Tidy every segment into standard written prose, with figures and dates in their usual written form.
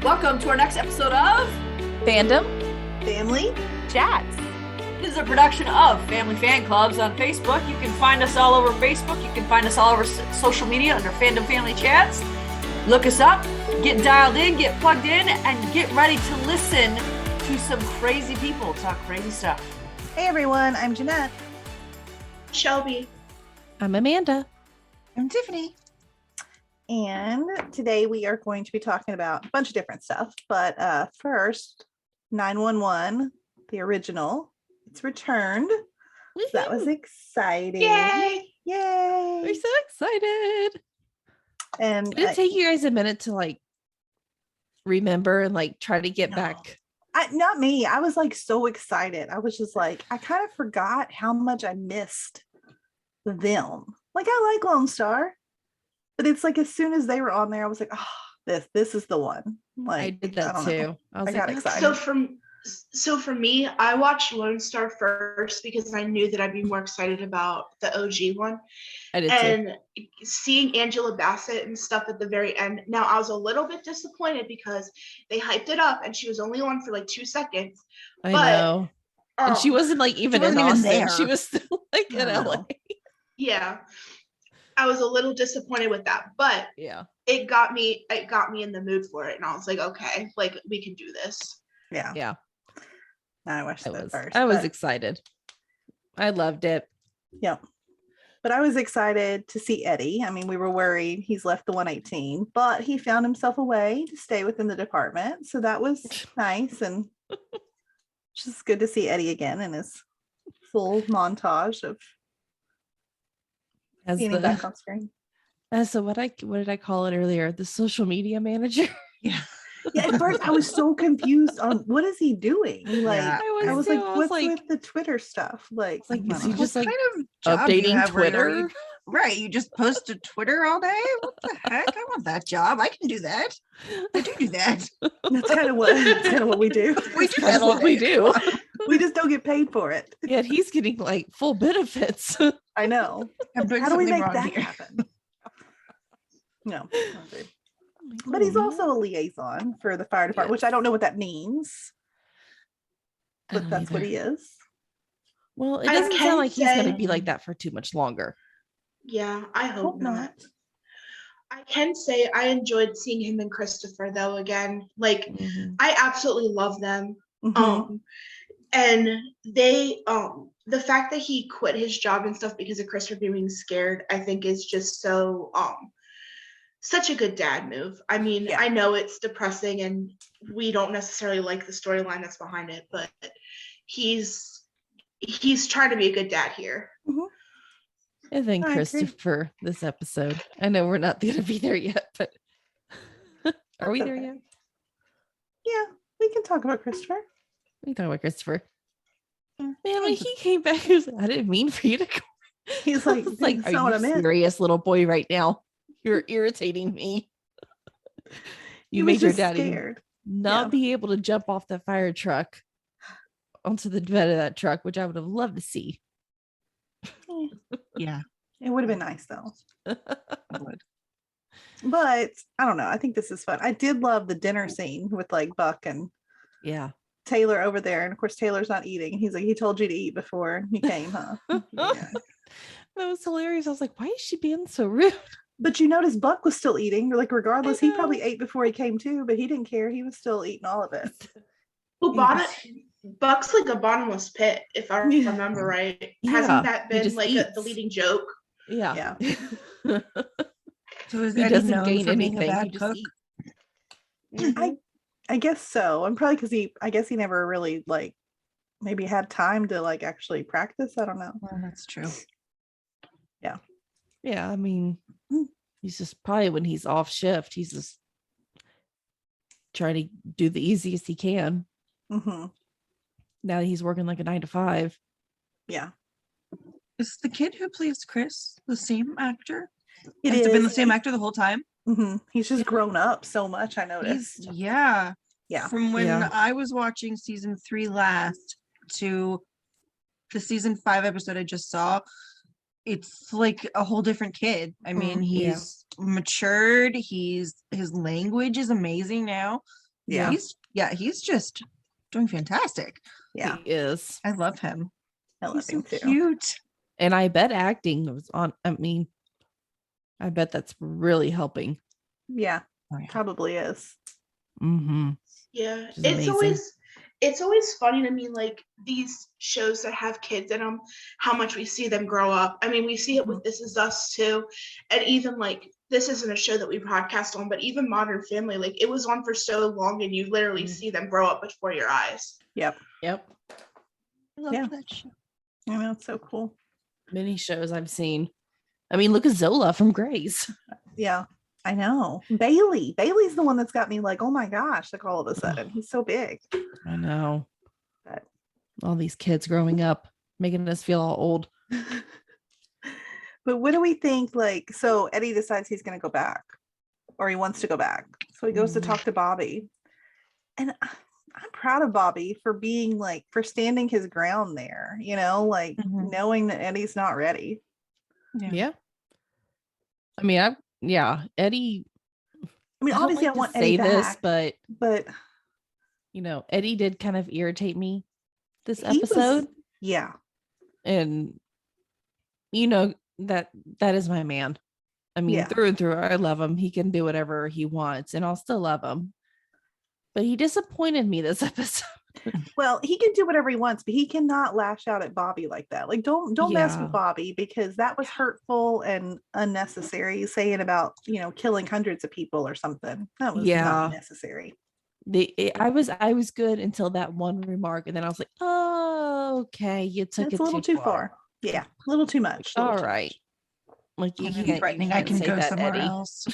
Welcome to our next episode of Fandom Family Chats. This is a production of Family Fan Clubs on Facebook. You can find us all over Facebook. You can find us all over social media under Fandom Family Chats. Look us up, get dialed in, get plugged in, and get ready to listen to some crazy people talk crazy stuff. Hey everyone, I'm Jeanette. Shelby. I'm Amanda. I'm Tiffany. And today we are going to be talking about a bunch of different stuff. But first, 911, the original, it's returned. So that was exciting. Yay! Yay! We're so excited. And Did it take you guys a minute to remember and try to get back? Not me. I was so excited. I was just I kind of forgot how much I missed them. I like Lone Star, but it's as soon as they were on there, I was like, oh, this is the one. I did that too. I got excited. So for me, I watched Lone Star first because I knew that I'd be more excited about the OG one. I did and too. Seeing Angela Bassett and stuff at the very end. Now I was a little bit disappointed because they hyped it up and she was only on for 2 seconds. I know. And she wasn't even in Austin. There. She was still in LA. Yeah. I was a little disappointed with that, but yeah, it got me in the mood for it. And I was like, okay, we can do this. Yeah. Yeah. I watched that first. I was excited. I loved it. Yeah. But I was excited to see Eddie. I mean, we were worried he's left the 118, but he found himself a way to stay within the department. So that was nice. And just good to see Eddie again in his full montage of being back on screen. So what did I call it earlier? The social media manager. Yeah. Yeah, at first I was so confused on what is he doing. I was what's with the Twitter stuff? Is he just kind of updating Twitter? Right, you just post to Twitter all day? What the heck? I want that job. I can do that. I do that. That's kind of what we do. That's what we do. We just don't get paid for it. Yet he's getting full benefits. I know. I'm doing How do we make wrong that here. happen? No. But he's also a liaison for the fire department, which I don't know what that means. But that's what he is. Well, it doesn't sound like he's going to be like that for too much longer. Yeah, I hope not. I can say I enjoyed seeing him and Christopher though again. I absolutely love them. Mm-hmm. And they the fact that he quit his job and stuff because of Christopher being scared, I think is just so such a good dad move. I mean, I know it's depressing and we don't necessarily like the storyline that's behind it, but he's trying to be a good dad here. Mm-hmm. I think Christopher this episode. I know we're not going to be there yet, but are we there yet? Yeah, we can talk about Christopher. We can talk about Christopher. Man, when he came back, he was like, I didn't mean for you to go. He's like, are you serious, little boy, right now? You're irritating me. You made your daddy not be able to jump off the fire truck onto the bed of that truck, which I would have loved to see. Yeah. It would have been nice though. It would. But I don't know. I think this is fun. I did love the dinner scene with Buck and Taylor over there. And of course, Taylor's not eating. He's like, he told you to eat before he came, huh? Yeah. That was hilarious. I was like, why is she being so rude? But you notice Buck was still eating. Regardless, he probably ate before he came too, but he didn't care. He was still eating all of it. Well, Buck's like a bottomless pit, if I remember right. Yeah. Hasn't that been eats. the leading joke? Yeah. So is he Eddie doesn't known gain for being anything. a bad He just cook? eats. I guess so. And probably because he never really maybe had time to actually practice. I don't know. Well, that's true. Yeah. Yeah, I mean, he's just probably when he's off shift, he's just trying to do the easiest he can. Mm-hmm. Now that he's working a 9 to 5. Yeah. Is the kid who plays Chris the same actor? It Has is. it been the same actor the whole time? Mm-hmm. He's just grown up so much, I noticed. Yeah. From when Yeah. I was watching season 3 last to the season 5 episode I just saw, it's like a whole different kid. I mean, he's matured. His language is amazing now. Yeah. He's just doing fantastic. Yeah. He is. I love him. I love He's so him too. cute. And I bet acting was on. I mean, I bet that's really helping. Yeah. Oh, yeah. Probably is. Mm-hmm. Yeah, Which is amazing. it's always funny to me, like these shows that have kids in them, how much we see them grow up. I mean, we see it with This Is Us too, and even like this isn't a show that we broadcast on, but even Modern Family, like it was on for so long, and you literally see them grow up before your eyes. Yep. I love Yeah. that show. I know, it's so cool. Many shows I've seen. I mean, look at Zola from Grace. Yeah, I know. Bailey's the one that's got me like, oh my gosh, like all of a sudden. He's so big. I know. But all these kids growing up, making us feel all old. But what do we think? Like, so Eddie decides he's going to go back, or he wants to go back. So he goes to talk to Bobby. And I'm proud of Bobby for being like, for standing his ground there, you know, like knowing that Eddie's not ready. Yeah. I mean, Eddie. I mean, obviously, I want Eddie back, but you know, Eddie did kind of irritate me this episode. Yeah. And you know, that is my man. I mean, through and through, I love him. He can do whatever he wants, and I'll still love him. But he disappointed me this episode. Well, he can do whatever he wants, but he cannot lash out at Bobby like that. Like, don't mess with Bobby, because that was hurtful and unnecessary. Saying about, you know, killing hundreds of people or something. That was not necessary. I was good until that one remark, and then I was like, oh, okay, you took it a little too far. Yeah, a little too much. All right. Like, you can't threatening. I can go somewhere else.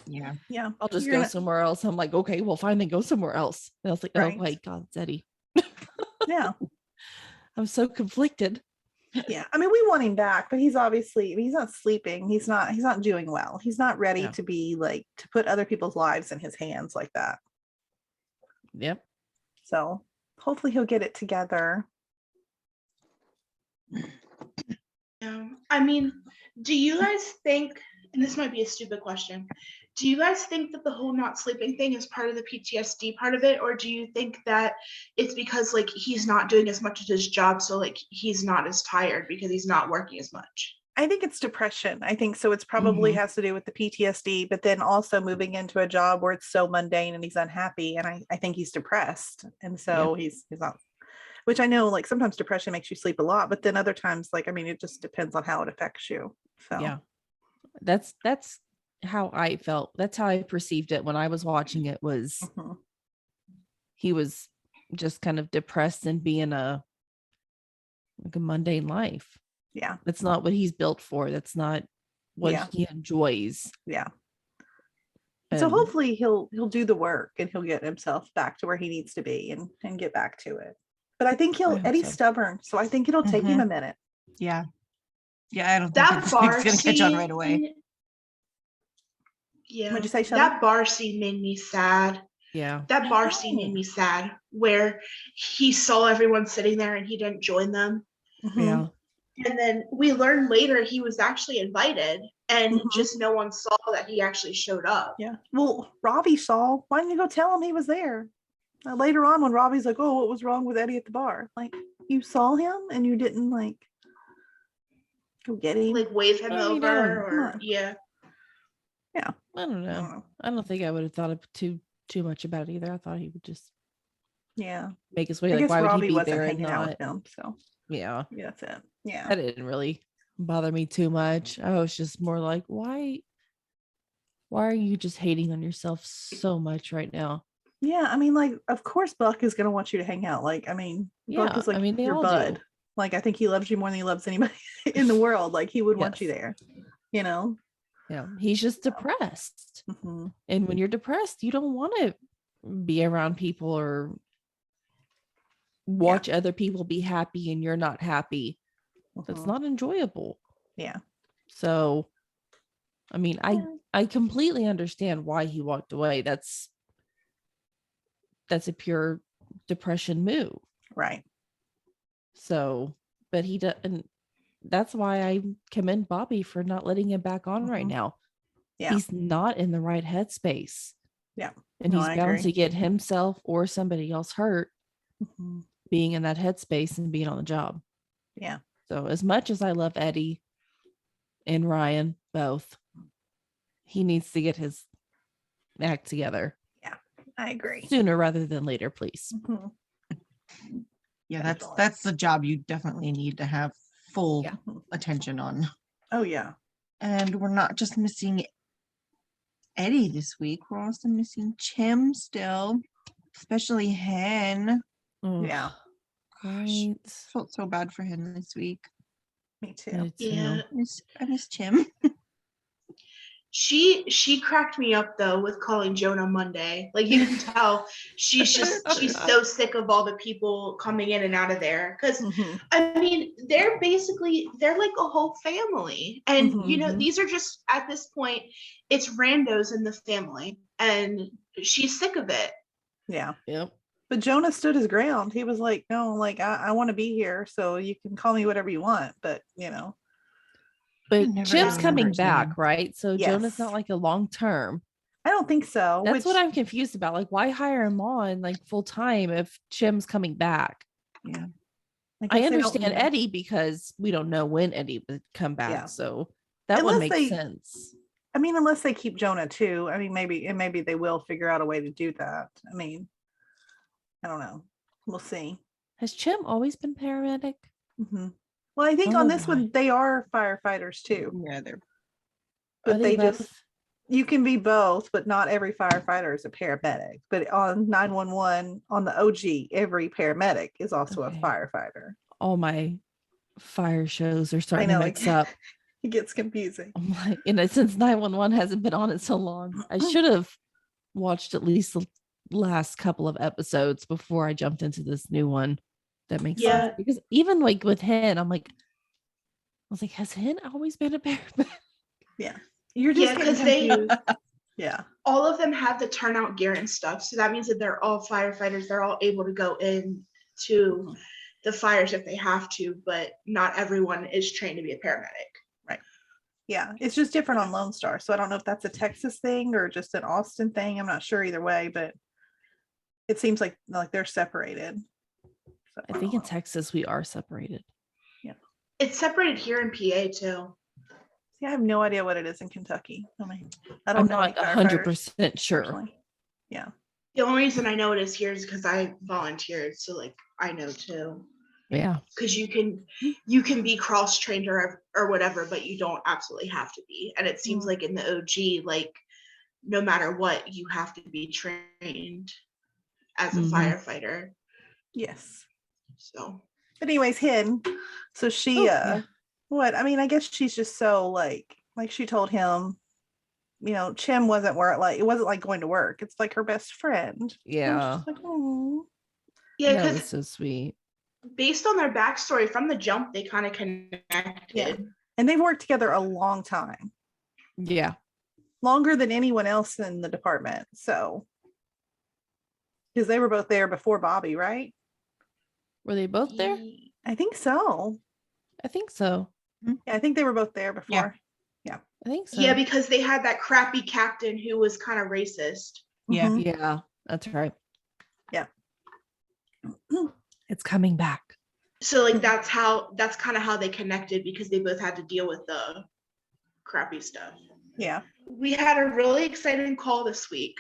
Yeah. I'll just go somewhere else. I'm like, okay, well, fine, then go somewhere else. And I was like, oh my God, it's Eddie. Yeah. I'm so conflicted. Yeah. I mean, we want him back, but he's obviously, he's not sleeping. He's not doing well. He's not ready to be like, to put other people's lives in his hands like that. Yep. So hopefully he'll get it together. Yeah. I mean, do you guys think, and this might be a stupid question, do you guys think that the whole not sleeping thing is part of the PTSD part of it? Or do you think that it's because like he's not doing as much of his job, so like he's not as tired because he's not working as much? I think it's depression. I think so. It's probably has to do with the PTSD, but then also moving into a job where it's so mundane and he's unhappy. And I think he's depressed. And so he's not, which I know, like sometimes depression makes you sleep a lot, but then other times, like, I mean, it just depends on how it affects you. So yeah, that's how I felt. That's how I perceived it when I was watching it, was he was just kind of depressed and being a mundane life. Yeah. That's not what he's built for. That's not what he enjoys. Yeah. So hopefully he'll do the work and he'll get himself back to where he needs to be and get back to it. But I think Eddie's stubborn, so I think it'll take him a minute. Yeah. Yeah, I don't think he's gonna catch on right away. Yeah. What'd you say, Shelly? That bar scene made me sad. Yeah. That bar scene made me sad, where he saw everyone sitting there and he didn't join them. Yeah. And then we learned later he was actually invited, and just no one saw that he actually showed up. Yeah. Well, Robbie saw. Why didn't you go tell him he was there? Later on, when Robbie's like, "Oh, what was wrong with Eddie at the bar?" Like, you saw him and you didn't like go get him, like wave him over, or yeah. I don't know. I don't think I would have thought of too much about it either. I thought he would just make his way. Like, why would he be there and not with him? So yeah, that's it. Yeah, that didn't really bother me too much. I was just more like, why are you just hating on yourself so much right now? Yeah, I mean, like, of course Buck is gonna want you to hang out. Like, I mean, Buck is like your bud. Like, I think he loves you more than he loves anybody in the world. Like, he would want you there, you know? Yeah, he's just depressed. And when you're depressed, you don't want to be around people or watch other people be happy and you're not happy. That's not enjoyable. Yeah. So, I mean, I completely understand why he walked away. That's a pure depression move. Right. So, but he does, and that's why I commend Bobby for not letting him back on right now. Yeah. He's not in the right headspace. Yeah. And No, he's I bound agree. to get himself or somebody else hurt Mhm. being in that headspace and being on the job. Yeah. So as much as I love Eddie and Ryan both, he needs to get his act together. Yeah, I agree. Sooner rather than later, please. Mhm. Yeah, that's the job you definitely need to have full attention on. Oh yeah. And we're not just missing Eddie this week. We're also missing Chim still, especially Hen. Yeah. Right. Felt so bad for him this week. Me too. Yeah. I miss Chim. She cracked me up though with calling Jonah Monday. Like you can tell she's so sick of all the people coming in and out of there. Because Mhm. I mean, they're like a whole family. And you know, Mhm. these are just at this point, it's randos in the family. And she's sick of it. Yeah. Yep. But Jonah stood his ground. He was like, no, like I want to be here. So you can call me whatever you want. But But never Jim's remember coming his back, name. right? So Yes. Jonah's not like a long term. I don't think so. That's what I'm confused about. Like, why hire him on like full time if Jim's coming back? Yeah. guess I they don't understand need him. Eddie because we don't know when Eddie would come back. Yeah. So that one makes sense. I mean, unless they keep Jonah too. I mean, maybe they will figure out a way to do that. I mean, I don't know. We'll see. Has Chim always been paramedic? Mm-hmm. Well, I think on this one they are firefighters too. Yeah, they're. But you can be both, but not every firefighter is a paramedic. But on 911, on the OG, every paramedic is also a firefighter. All my fire shows are starting to mix up. It gets confusing. I'm like, and since 911 hasn't been on it so long, I should have watched at least the last couple of episodes before I jumped into this new one. That makes sense. Because even like with Hen, I was like, has Hen always been a paramedic? Yeah. You're just because yeah. All of them have the turnout gear and stuff. So that means that they're all firefighters. They're all able to go in to the fires if they have to, but not everyone is trained to be a paramedic. Right. Yeah. It's just different on Lone Star. So I don't know if that's a Texas thing or just an Austin thing. I'm not sure either way, but it seems like they're separated. So, I think in Texas we are separated. Yeah. It's separated here in PA too. See, I have no idea what it is in Kentucky. I'm not 100% sure. Personally. Yeah. The only reason I know it is here is because I volunteered, so like I know too. Yeah. Because you can be cross trained or whatever, but you don't absolutely have to be. And it seems like in the OG, like no matter what, you have to be trained as a firefighter. Yes. So. But anyways, Hen. So she what? I mean, I guess she's just so like she told him, Chim wasn't it wasn't like going to work. It's like her best friend. Yeah. Like, oh. Yeah, that was so sweet. Based on their backstory from the jump, they kind of connected. Yeah. And they've worked together a long time. Yeah. Longer than anyone else in the department. So because they were both there before Bobby, right? Were they both there? I think so. Yeah, I think they were both there before. Yeah. I think so. Yeah, because they had that crappy captain who was kind of racist. Yeah. Mm-hmm. Yeah, that's right. Yeah. It's coming back. So like that's kind of how they connected, because they both had to deal with the crappy stuff. Yeah. We had a really exciting call this week.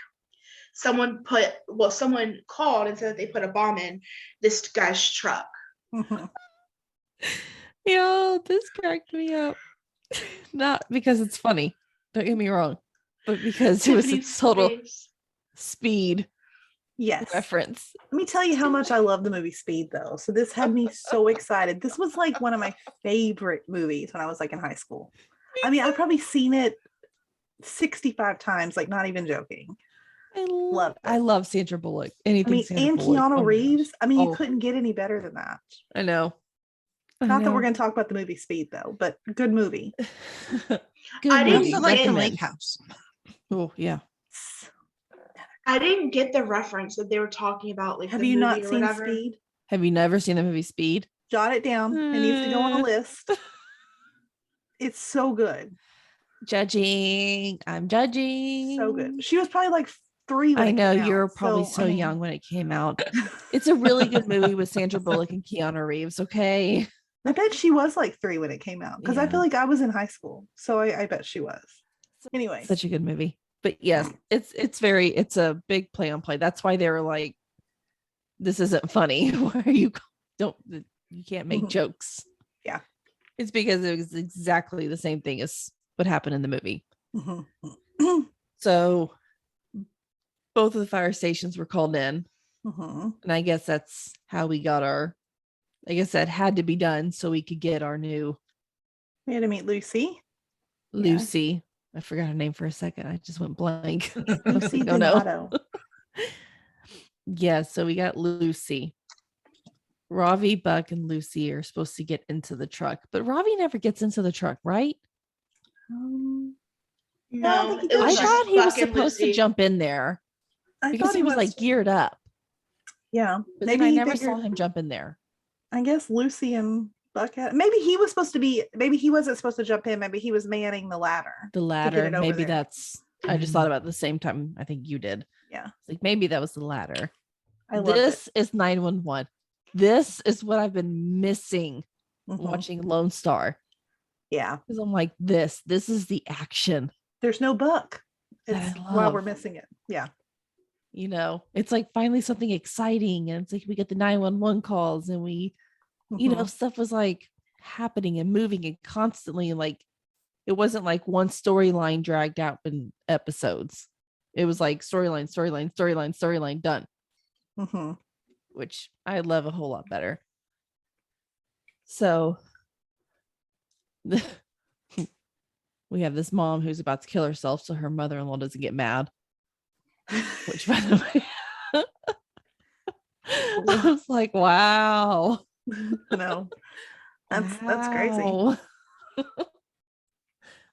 Someone called and said that they put a bomb in this guy's truck. Mm-hmm. Yo, this cracked me up. Not because it's funny, don't get me wrong, but because it was a total Speed reference. Let me tell you how much I love the movie Speed, though. So this had me so excited. This was like one of my favorite movies when I was like in high school. I mean, I've probably seen it 65 times, like not even joking. I love Sandra Bullock. Anything and Keanu Reeves. I mean, you couldn't get any better than that. I know. Not that we're going to talk about the movie Speed, though, but good movie. I didn't like the Lake House. Oh, yeah. I didn't get the reference that they were talking about. Like, have you not seen Speed? Have you never seen the movie Speed? Jot it down. It needs to go on a list. It's so good. I'm judging. So good. She was probably like 3 when I it know came you were out. probably so young when it came out. It's a really good movie with Sandra Bullock and Keanu Reeves. Okay. I bet she was like 3 when it came out because I feel like I was in high school. So I bet she was. Anyway. Such a good movie. But yes, it's a big play on play. That's why they were like, this isn't funny. Where you can't make jokes. Yeah. It's because it was exactly the same thing as what happened in the movie. Mm-hmm. So both of the fire stations were called in. Mm-hmm. And I guess that's how we got I guess that had to be done so we could get our new. We had to meet Lucy. Lucy. Yeah. I forgot her name for a second. I just went blank. Lucy like, Donato. No. Yeah, so we got Lucy. Ravi, Buck, and Lucy are supposed to get into the truck, but Ravi never gets into the truck, right? No, I thought he was supposed to jump in there because he was like geared up. Yeah, but maybe I never saw him jump in there. I guess Lucy and Buck maybe he was supposed to be. Maybe he wasn't supposed to jump in. Maybe he was manning the ladder. Maybe that's. I just thought about it the same time. I think you did. Yeah, like maybe that was the ladder. This is 911. This is what I've been missing watching Lone Star. Yeah, because I'm like this is the action. There's no Buck. It's why we're missing it. Yeah. You know, it's like finally something exciting, and it's like we get the 911 calls, and we, you know, stuff was like happening and moving and constantly, and like it wasn't like one storyline dragged out in episodes. It was like storyline done, which I love a whole lot better. So we have this mom who's about to kill herself so her mother-in-law doesn't get mad. Which, by the way, I was like, wow. No, that's crazy.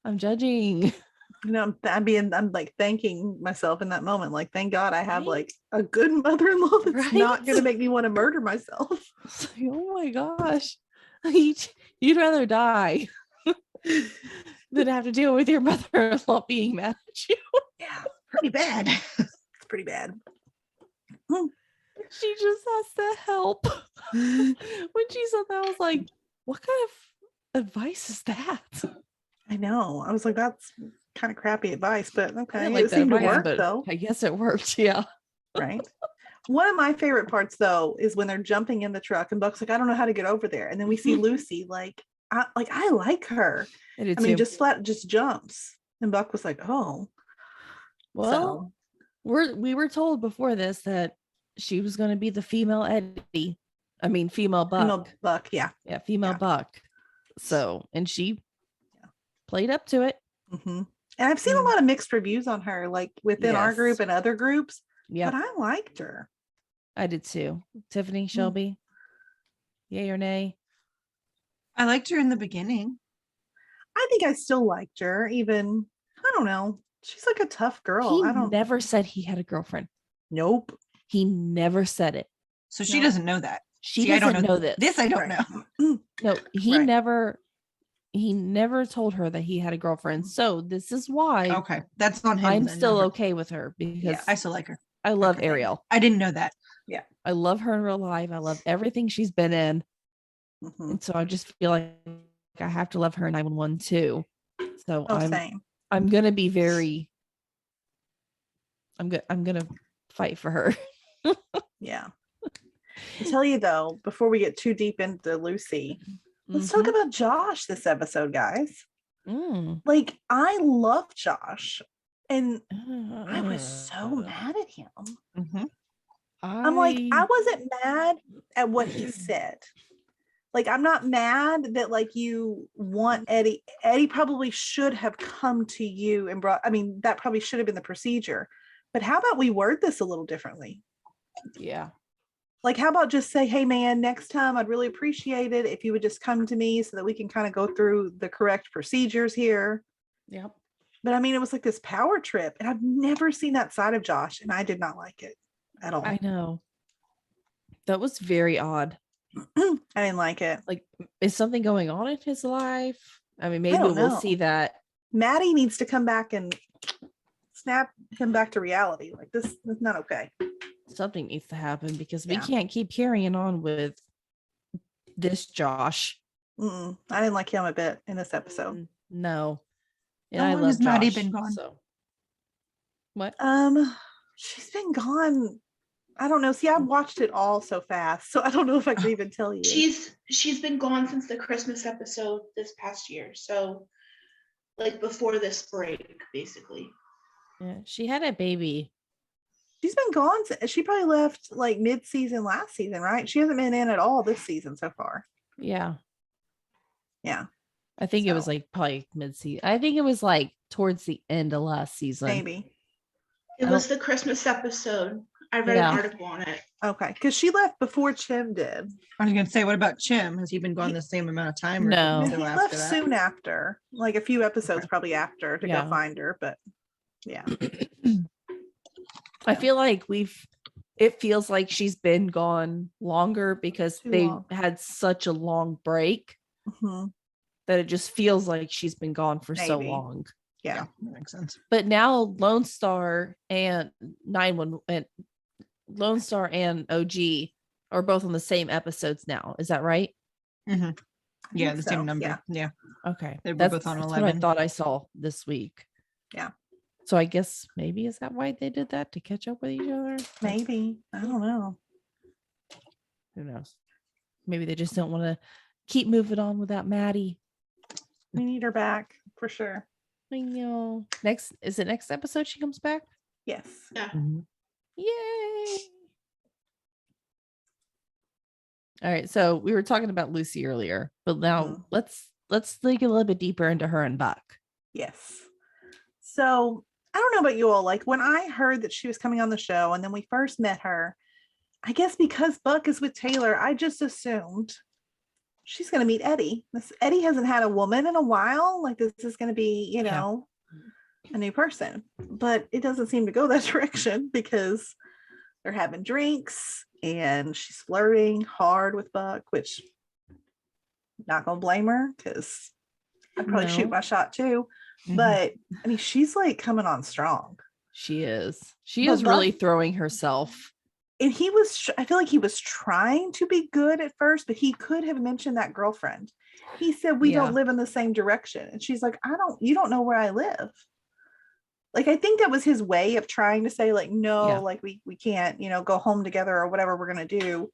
I'm judging. You know, I'm like thanking myself in that moment. Like, thank God I have like a good mother-in-law that's not going to make me want to murder myself. Like, oh my gosh, you'd rather die than have to deal with your mother-in-law being mad at you. Yeah, pretty bad. It's pretty bad. She just has to help. When she said that, I was like, what kind of advice is that? I know. I was like, that's kind of crappy advice, but okay. Like it seemed to work though. I guess it worked. Yeah. Right. One of my favorite parts though is when they're jumping in the truck and Buck's like, I don't know how to get over there. And then we see Lucy like I like her. I mean, just jumps. And Buck was like, oh. Well, we were told before this that she was going to be the female Eddie. I mean, female Buck. Female Buck, yeah. Yeah, female Buck. So, and she played up to it. And I've seen a lot of mixed reviews on her, like within our group and other groups. Yeah, but I liked her. I did too. Tiffany Shelby, yay or nay? I liked her in the beginning. I think I still liked her. Even I don't know. She's like a tough girl. He never said he had a girlfriend. Nope. He never said it. So she doesn't know that. She doesn't know this. This I don't know. No, he never told her that he had a girlfriend. So this is why. Okay. That's on him. I'm still okay with her because I still like her. I love Ariel. I didn't know that. Yeah. I love her in real life. I love everything she's been in. And so I just feel like I have to love her in 911 too. So I'm gonna be very I'm gonna fight for her. Yeah. I tell you though, before we get too deep into Lucy, let's talk about Josh this episode, guys. Like, I love Josh, and I was so mad at him. I'm like, I wasn't mad at what he said. Like, I'm not mad that like you want Eddie. Eddie probably should have come to you and that probably should have been the procedure. But how about we word this a little differently? Yeah. Like, how about just say, hey, man, next time I'd really appreciate it if you would just come to me so that we can kind of go through the correct procedures here. Yep. But I mean, it was like this power trip, and I've never seen that side of Josh, and I did not like it at all. I know. That was very odd. I didn't like it. Like, is something going on in his life? I mean, maybe we'll see that. Maddie needs to come back and snap him back to reality. Like this is not okay. Something needs to happen because we Yeah. can't keep carrying on with this Josh. I didn't like him a bit in this episode. No. And How I long love has Maddie Josh, been gone? So what? She's been gone. I don't know. See, I've watched it all so fast, so I don't know if I can even tell you. She's been gone since the Christmas episode this past year. So like before this break, basically. Yeah, she had a baby. She's been gone. She probably left like mid-season last season, right? She hasn't been in at all this season so far. Yeah. Yeah. I think it was like probably mid-season. I think it was like towards the end of last season. Maybe. It was the Christmas episode. I read an article on it. Okay, because she left before Chim did. I was gonna say, what about Chim? Has he been gone the same amount of time? No. He left soon after, like a few episodes probably after to go find her, but yeah. I feel like it feels like she's been gone longer because they had such a long break that it just feels like she's been gone for so long. Yeah, that makes sense. But now Lone Star and 911, Lone Star and OG are both on the same episodes now. Is that right? Mm-hmm. Yeah, the same number. Yeah. Okay. They were both on 11. What I thought I saw this week. Yeah. So I guess maybe is that why they did that, to catch up with each other? Maybe. I don't know. Who knows? Maybe they just don't want to keep moving on without Maddie. We need her back for sure. I know. Is it next episode she comes back? Yes. Yeah. Mm-hmm. Yay. All right. So we were talking about Lucy earlier, but now let's dig a little bit deeper into her and Buck. Yes. So I don't know about you all. Like when I heard that she was coming on the show and then we first met her, I guess because Buck is with Taylor, I just assumed she's going to meet Eddie. Eddie hasn't had a woman in a while. Like this is going to be, a new person, but it doesn't seem to go that direction because they're having drinks and she's flirting hard with Buck, which I'm not going to blame her because I'd probably shoot my shot too. But I mean, she's like coming on strong. She is. She is really throwing herself. And I feel like he was trying to be good at first, but he could have mentioned that girlfriend. He said, we don't live in the same direction. And she's like, you don't know where I live. Like, I think that was his way of trying to say like, no, like we can't, go home together or whatever we're going to do.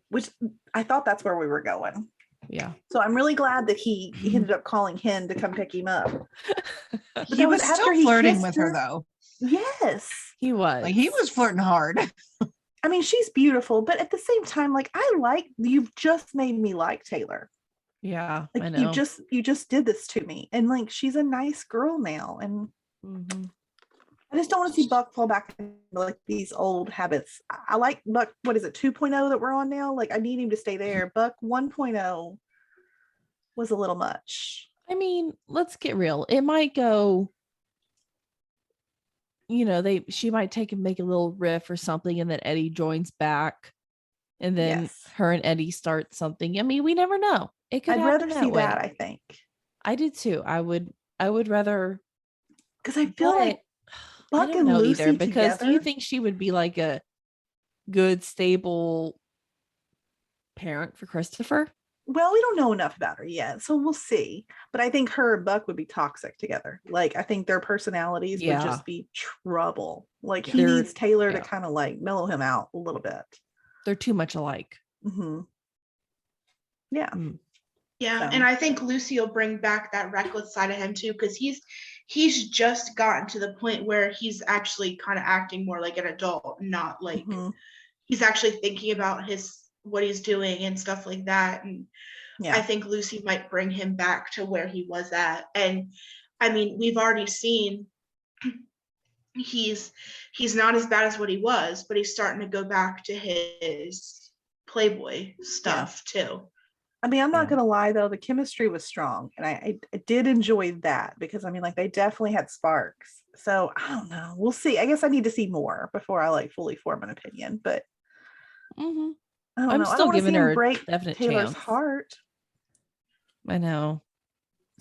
Which I thought that's where we were going. Yeah. So I'm really glad that he ended up calling Hen to come pick him up. But he was still flirting with her though. Yes. He was. Like he was flirting hard. I mean, she's beautiful, but at the same time, like you've just made me like Taylor. Yeah. Like I know. you just did this to me. And like she's a nice girl now. And I just don't want to see Buck fall back into like these old habits. I like Buck, what is it, 2.0 that we're on now? Like I need him to stay there. Buck 1.0 was a little much. I mean, let's get real. It might go, she might make a little riff or something, and then Eddie joins back, and then her and Eddie start something. I mean, we never know. It could. I'd rather see that. I think I did too. I would rather, because I feel like Buck and Lucy either, because together, do you think she would be like a good, stable parent for Christopher? Well, we don't know enough about her yet, so we'll see. But I think her and Buck would be toxic together. Like, I think their personalities would just be trouble. Like, he needs Taylor to kind of like mellow him out a little bit. They're too much alike. Yeah. Yeah, and I think Lucy will bring back that reckless side of him too, because he's just gotten to the point where he's actually kind of acting more like an adult, not like he's actually thinking about what he's doing and stuff like that. And I think Lucy might bring him back to where he was at. And I mean, we've already seen he's not as bad as what he was, but he's starting to go back to his Playboy stuff too. I mean, I'm not going to lie though, the chemistry was strong, and I did enjoy that, because I mean, like, they definitely had sparks. So I don't know, we'll see. I guess I need to see more before I like fully form an opinion, but I'm still giving her a definite Taylor's chance. Heart. I know.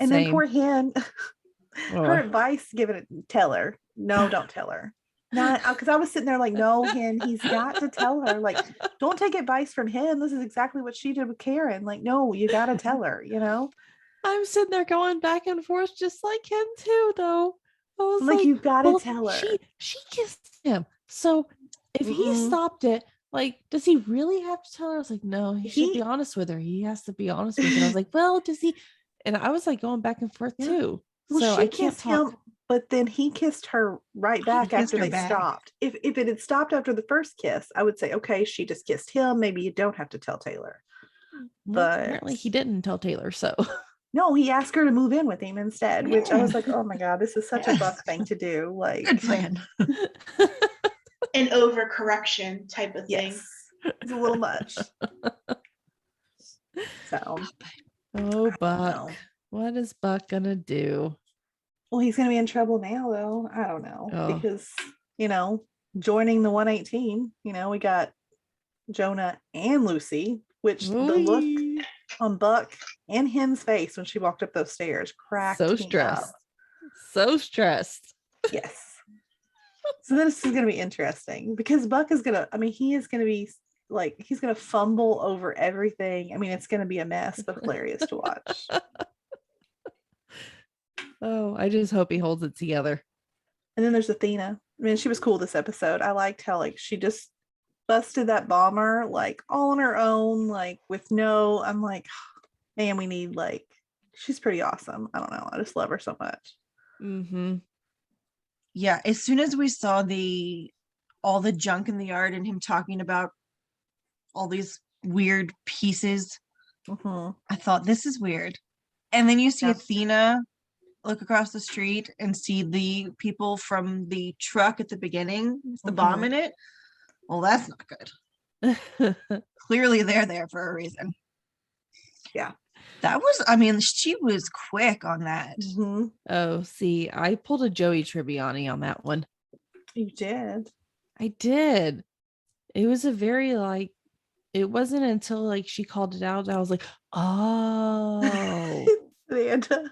And then poor Hen. Her advice, give it, tell her. No, don't tell her. Not because I was sitting there like, no, Hen, he's got to tell her. Like, don't take advice from him. This is exactly what she did with Karen. Like, no, you got to tell her, I'm sitting there going back and forth just like him too, though. I was like you got to tell her. She kissed him. So if he stopped it, like, does he really have to tell her? I was like, no, he should be honest with her. He has to be honest with her. I was like, well, does he? And I was like going back and forth too. Well, so she I can't kissed talk. him, but then he kissed her right back after they stopped. If it had stopped after the first kiss, I would say, okay, she just kissed him. Maybe you don't have to tell Taylor. Well, but apparently he didn't tell Taylor. So no, he asked her to move in with him instead, which I was like, oh my God, this is such a Buck thing to do. Like, good plan. An overcorrection type of thing. Yes, it's a little much. So, oh, Buck, what is Buck gonna do? Well, he's gonna be in trouble now, though. I don't know because joining the 118. We got Jonah and Lucy, which the look on Buck and Hen's face when she walked up those stairs cracked me stressed. up. So stressed. Yes. So this is going to be interesting because Buck is he is going to be like, he's going to fumble over everything. I mean, it's going to be a mess, but hilarious to watch. Oh, I just hope he holds it together. And then there's Athena. I mean, she was cool this episode. I liked how she just busted that bomber all on her own, I'm like, man, we need she's pretty awesome. I don't know. I just love her so much. Mm-hmm. Yeah, as soon as we saw all the junk in the yard and him talking about all these weird pieces, I thought, this is weird. And then you see Athena look across the street and see the people from the truck at the beginning, the bomb in it. Well, that's not good. Clearly they're there for a reason. Yeah. That was, she was quick on that. Oh, see, I pulled a Joey Tribbiani on that one. You did? I did. It was a very it wasn't until she called it out that I was like, oh. Amanda.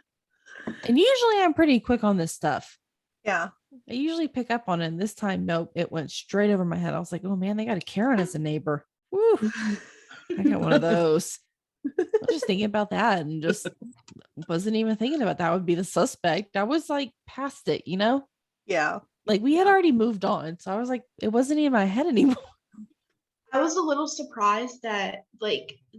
And usually I'm pretty quick on this stuff. Yeah. I usually pick up on it. And this time, nope, it went straight over my head. I was like, oh man, they got a Karen as a neighbor. Woo. I got one of those. I was just thinking about that and just wasn't even thinking about that would be the suspect. I was past it, Yeah. We had already moved on. So I was like, it wasn't in my head anymore. I was a little surprised that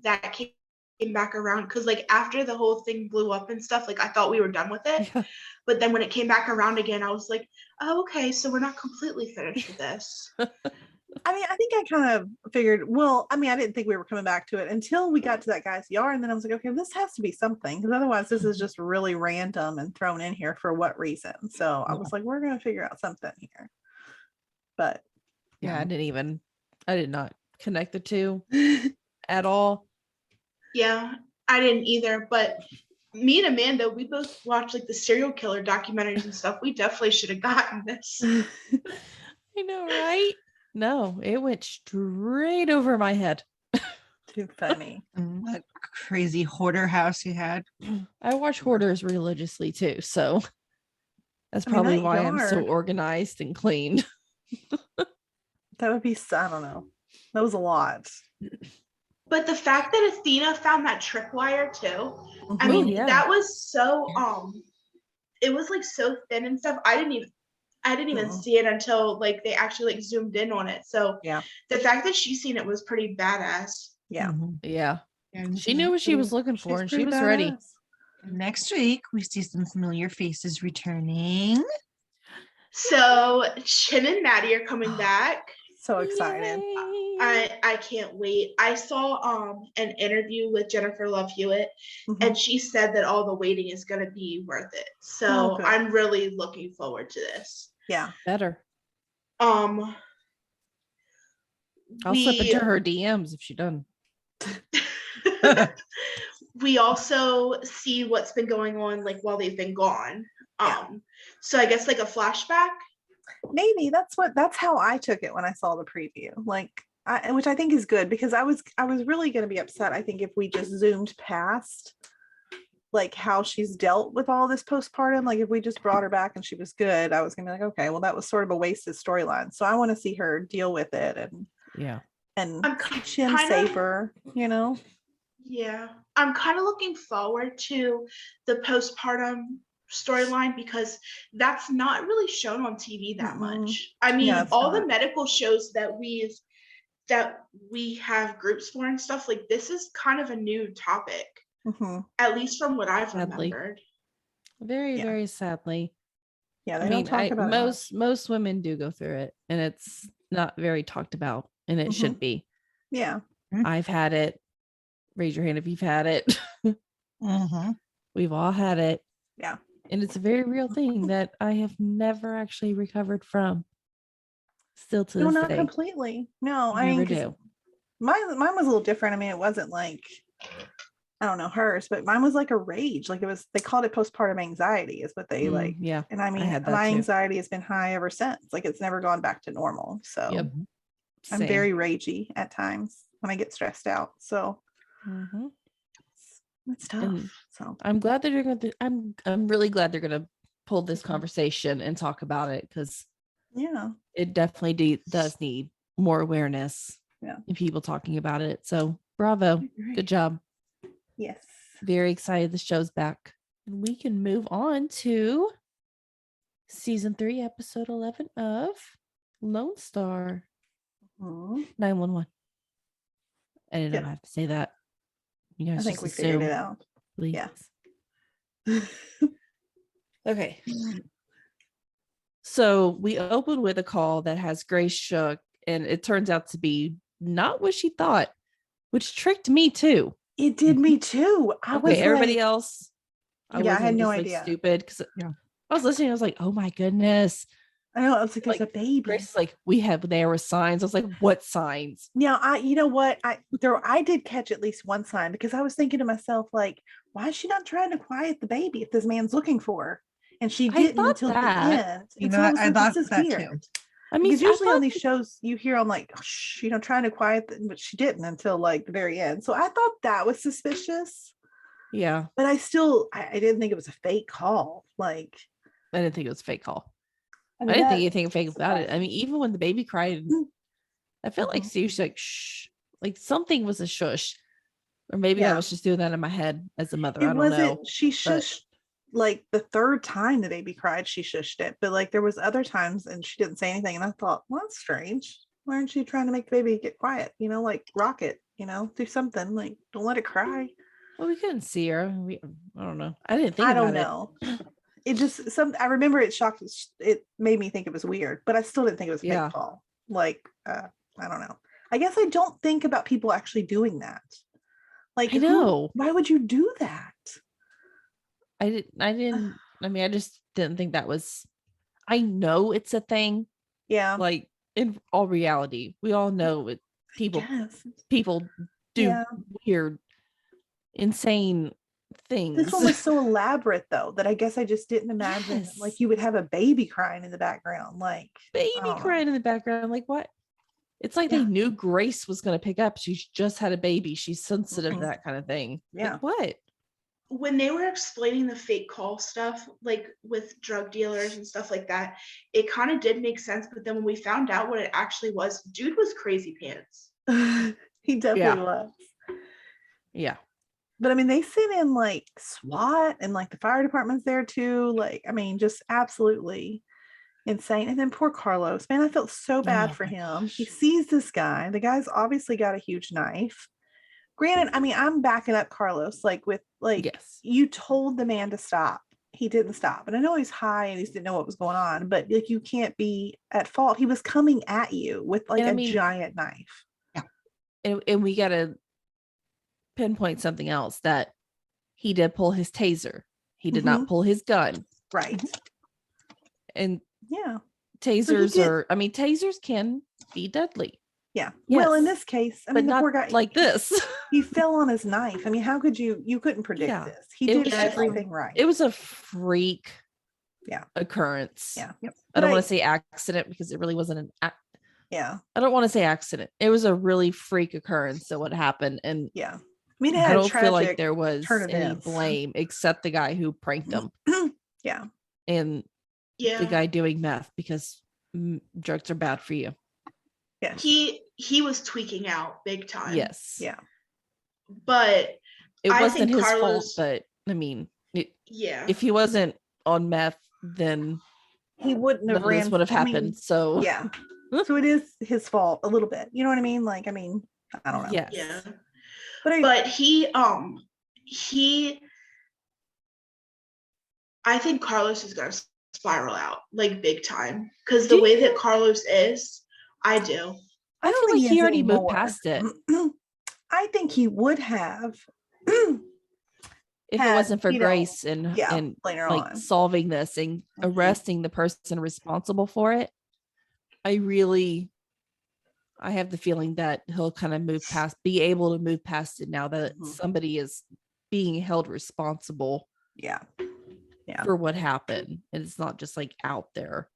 that came back around because after the whole thing blew up and stuff, I thought we were done with it. Yeah. But then when it came back around again, I was like, oh, okay, so we're not completely finished with this. I mean, I think I kind of figured, I didn't think we were coming back to it until we got to that guy's yard. And then I was like, okay, this has to be something because otherwise this is just really random and thrown in here for what reason? So I was like, we're going to figure out something here. But yeah, I did not connect the two at all. Yeah, I didn't either. But me and Amanda, we both watched the serial killer documentaries and stuff. We definitely should have gotten this. I know, right? No, it went straight over my head. Too funny. That crazy hoarder house he had. I watch hoarders religiously too, so that's probably why I'm so organized and clean. That would be, I don't know. That was a lot. But the fact that Athena found that tripwire too, I mean, that was so it was so thin and stuff. I didn't even see it until they actually zoomed in on it. So yeah, the fact that she seen it was pretty badass. Yeah. Yeah. She knew what she was looking for and she was ready. Next week we see some familiar faces returning. So Chin and Maddie are coming back. So excited. I can't wait. I saw an interview with Jennifer Love Hewitt and she said that all the waiting is going to be worth it. So I'm really looking forward to this. Yeah. Better. I'll slip into her DMs if she doesn't. We also see what's been going on while they've been gone. So I guess a flashback. Maybe that's how I took it when I saw the preview. Which I think is good because I was really going to be upset. I think if we just zoomed past like how she's dealt with all this postpartum. Like if we just brought her back and she was good, I was gonna be like, okay, well that was sort of a wasted storyline. So I want to see her deal with it and teach him, save her, you know. Yeah, I'm kind of looking forward to the postpartum storyline because that's not really shown on TV that much. I mean, all the medical shows that we have groups for and stuff, like this is kind of a new topic, at least from what I've remembered. Very, very sadly. Yeah, they don't talk about most women do go through it, and it's not very talked about, and it should be. Yeah, I've had it. Raise your hand if you've had it. We've all had it. Yeah, and it's a very real thing that I have never actually recovered from. Still to this not day. completely. No, I never do. Mine was a little different. I mean, it wasn't like, I don't know hers, but mine was like a rage. Like they called it postpartum anxiety is what they like. Yeah. And I mean, my anxiety has been high ever since. Like it's never gone back to normal. So I'm very ragey at times when I get stressed out. So it's tough. And so I'm glad that you're going to, I'm really glad they're going to pull this conversation and talk about it, because it definitely does need more awareness and people talking about it. So bravo. Good job. Yes. Very excited the show's back. And we can move on to season 3, episode 11 of Lone Star 911. I didn't know how to say that. You guys, I think we figured it out. Please. Yeah. Okay. So we open with a call that has Grace shook, and it turns out to be not what she thought, which tricked me too. It did me too. Everybody else. I had no idea. Stupid because I was listening. I was like, "Oh my goodness!" I know. I was like, "There's a baby." Grace is like, there were signs. I was like, "What signs?" Yeah, you know what? I did catch at least one sign, because I was thinking to myself, like, why is she not trying to quiet the baby if this man's looking for her? And she didn't until the end. You know, I thought that too. I mean, because usually on these shows you hear I'm like, trying to quiet them, but she didn't until like the very end. So I thought that was suspicious. Yeah. But I didn't think it was a fake call. Like, I didn't think it was a fake call. I didn't think anything fake about it. I mean, even when the baby cried, I felt like she was like, shh, like something was a shush. Or maybe I was just doing that in my head as a mother. I don't know. She shushed. Like the third time the baby cried, she shushed it, but like there was other times and she didn't say anything, and I thought, well, that's strange. Why aren't you trying to make the baby get quiet? Like rock it, do something, like don't let it cry. Well, we couldn't see her. I don't know. I didn't think about it. I don't know. It just I remember it shocked. It made me think it was weird, but I still didn't think it was a fake call. Like I don't know. I guess I don't think about people actually doing that. Like, I know. Why would you do that? I didn't. I mean, I just didn't think that was. I know it's a thing. Yeah. Like in all reality, we all know it. People do weird, insane things. This one was so elaborate, though, that I guess I just didn't imagine like you would have a baby crying in the background, like crying in the background. Like what? It's like they knew Grace was going to pick up. She's just had a baby. She's sensitive to that kind of thing. Yeah. Like, what? When they were explaining the fake call stuff, like with drug dealers and stuff like that, it kind of did make sense. But then when we found out what it actually was, dude was crazy pants. He definitely was. Yeah. But I mean, they sent in like SWAT and like the fire department's there too. Like, I mean, just absolutely insane. And then poor Carlos, man, I felt so bad for him. He sees this guy. The guy's obviously got a huge knife. Granted, I mean, I'm backing up Carlos, you told the man to stop. He didn't stop. And I know he's high and he didn't know what was going on, but like you can't be at fault. He was coming at you with like giant knife. Yeah. And we got to pinpoint something else, that he did pull his taser. He did not pull his gun. Right. And tasers tasers can be deadly. Yeah. Yes. Well, in this case, I mean, the poor guy, like this, he fell on his knife. I mean, how could you couldn't predict this. He did everything right. It was a freak occurrence. Yeah. Yep. I don't want to say accident, because it really wasn't an I don't want to say accident. It was a really freak occurrence. So what happened? And mean, it I had a don't feel like tragic there was turn of any events. blame except the guy who pranked him Yeah. and Yeah. the guy doing meth, because drugs are bad for you. Yes. He was tweaking out big time. Yes. Yeah. But It I wasn't think his fault, Carlos, but I mean, yeah. if he wasn't on meth, then He wouldn't have none of this would have I mean, happened. So yeah. So it is his fault a little bit. You know what I mean? Like, I mean, I don't know. yes. Yeah. But he I think Carlos is gonna spiral out like big time, because the way that Carlos is, I do. I feel like he already moved past it. I think he would have if it wasn't for Grace and later like on solving this and arresting the person responsible for it. I have the feeling that he'll kind of be able to move past it now that somebody is being held responsible. Yeah. For what happened. And it's not just like out there.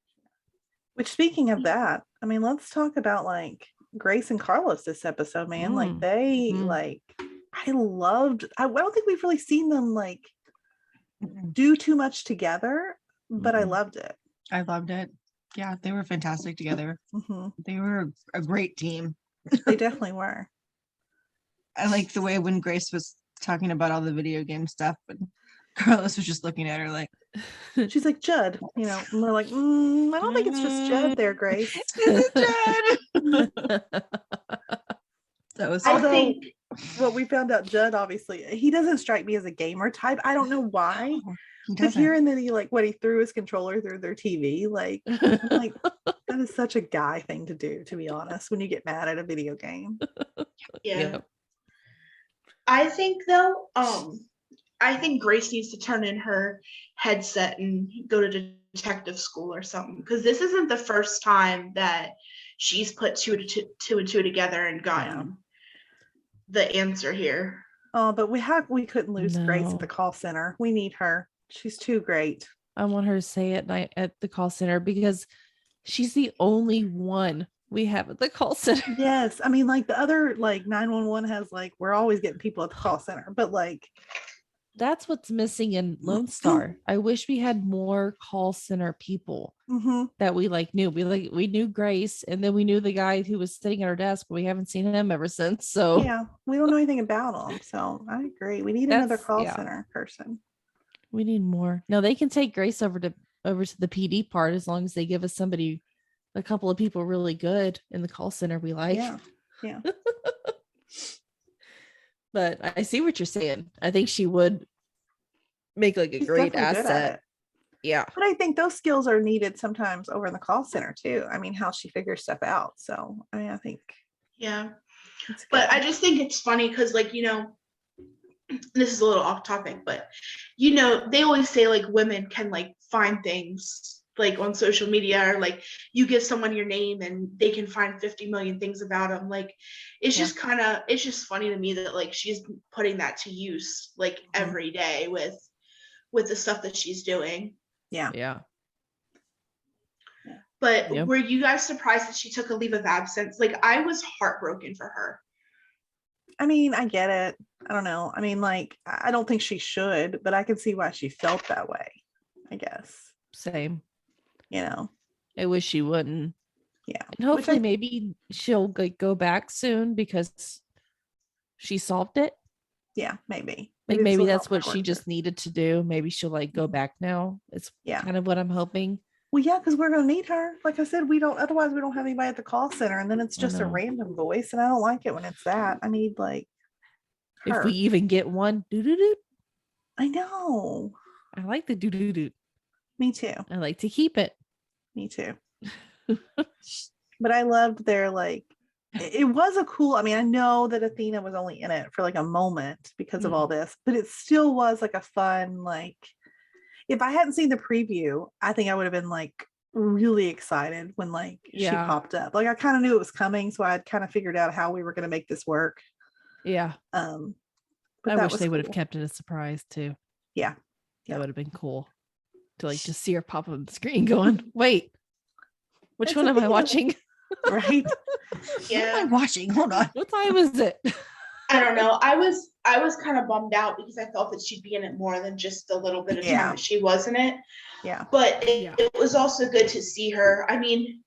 Which, speaking of that, I mean, let's talk about like Grace and Carlos this episode, man. Like they I don't think we've really seen them like do too much together, but I loved it. I loved it. Yeah, they were fantastic together. They were a great team. They definitely were. I like the way when Grace was talking about all the video game stuff, and Carlos was just looking at her like, she's like, Judd, you know, and we're like, I don't think it's just Judd there, Grace. Judd. Although what we found out, Judd, obviously, he doesn't strike me as a gamer type. I don't know why. But here and then he threw his controller through their TV. Like, I'm like, that is such a guy thing to do, to be honest, when you get mad at a video game. Yeah. I think though, I think Grace needs to turn in her headset and go to detective school or something, because this isn't the first time that she's put two and two together and gotten the answer here. Oh, but we couldn't lose Grace at the call center. We need her. She's too great. I want her to say it at the call center because she's the only one we have at the call center. Yes. I mean, like the other 911 has we're always getting people at the call center, but that's what's missing in Lone Star. I wish we had more call center people that we knew. We knew Grace, and then we knew the guy who was sitting at our desk, but we haven't seen him ever since. So yeah, we don't know anything about him. So I agree. We need another call center person. We need more. No, they can take Grace over to the PD part as long as they give us a couple of people really good in the call center we like. Yeah. But I see what you're saying. I think she would make a She's great asset. Yeah. But I think those skills are needed sometimes over in the call center too. I mean, how she figures stuff out. So, I mean, I think. Yeah. But I just think it's funny because this is a little off topic, but they always say women can find things on social media, or you give someone your name and they can find 50 million things about them. It's just it's just funny to me that she's putting that to use every day with the stuff that she's doing. Yeah. But were you guys surprised that she took a leave of absence? I was heartbroken for her. I mean, I get it. I don't know. I mean, I don't think she should, but I can see why she felt that way, I guess. Same. I wish she wouldn't. Yeah. And hopefully maybe she'll go back soon because she solved it. Yeah, maybe. Maybe that's what she just needed to do. Maybe she'll go back now. It's kind of what I'm hoping. Well, yeah, because we're gonna need her. Like I said, otherwise we don't have anybody at the call center, and then it's just a random voice, and I don't like it when it's that. I need her. If we even get one, doo-doo-doo. I know. I like the doo-doo-doo. Me too. I like to keep it. Me too. But I loved their it was a cool, I mean, I know that Athena was only in it for a moment because of all this, but it still was a fun, if I hadn't seen the preview, I think I would have been really excited when she popped up. I kind of knew it was coming, so I had kind of figured out how we were going to make this work. Yeah. But I wish they would have kept it a surprise too. Yeah. That would have been cool to just see her pop up on the screen going, wait, which one am I watching? Right. Yeah. What am I watching? Hold on. What time is it? I don't know. I was kind of bummed out because I thought that she'd be in it more than just the little bit of time that she was in it. Yeah. But it was also good to see her. I mean,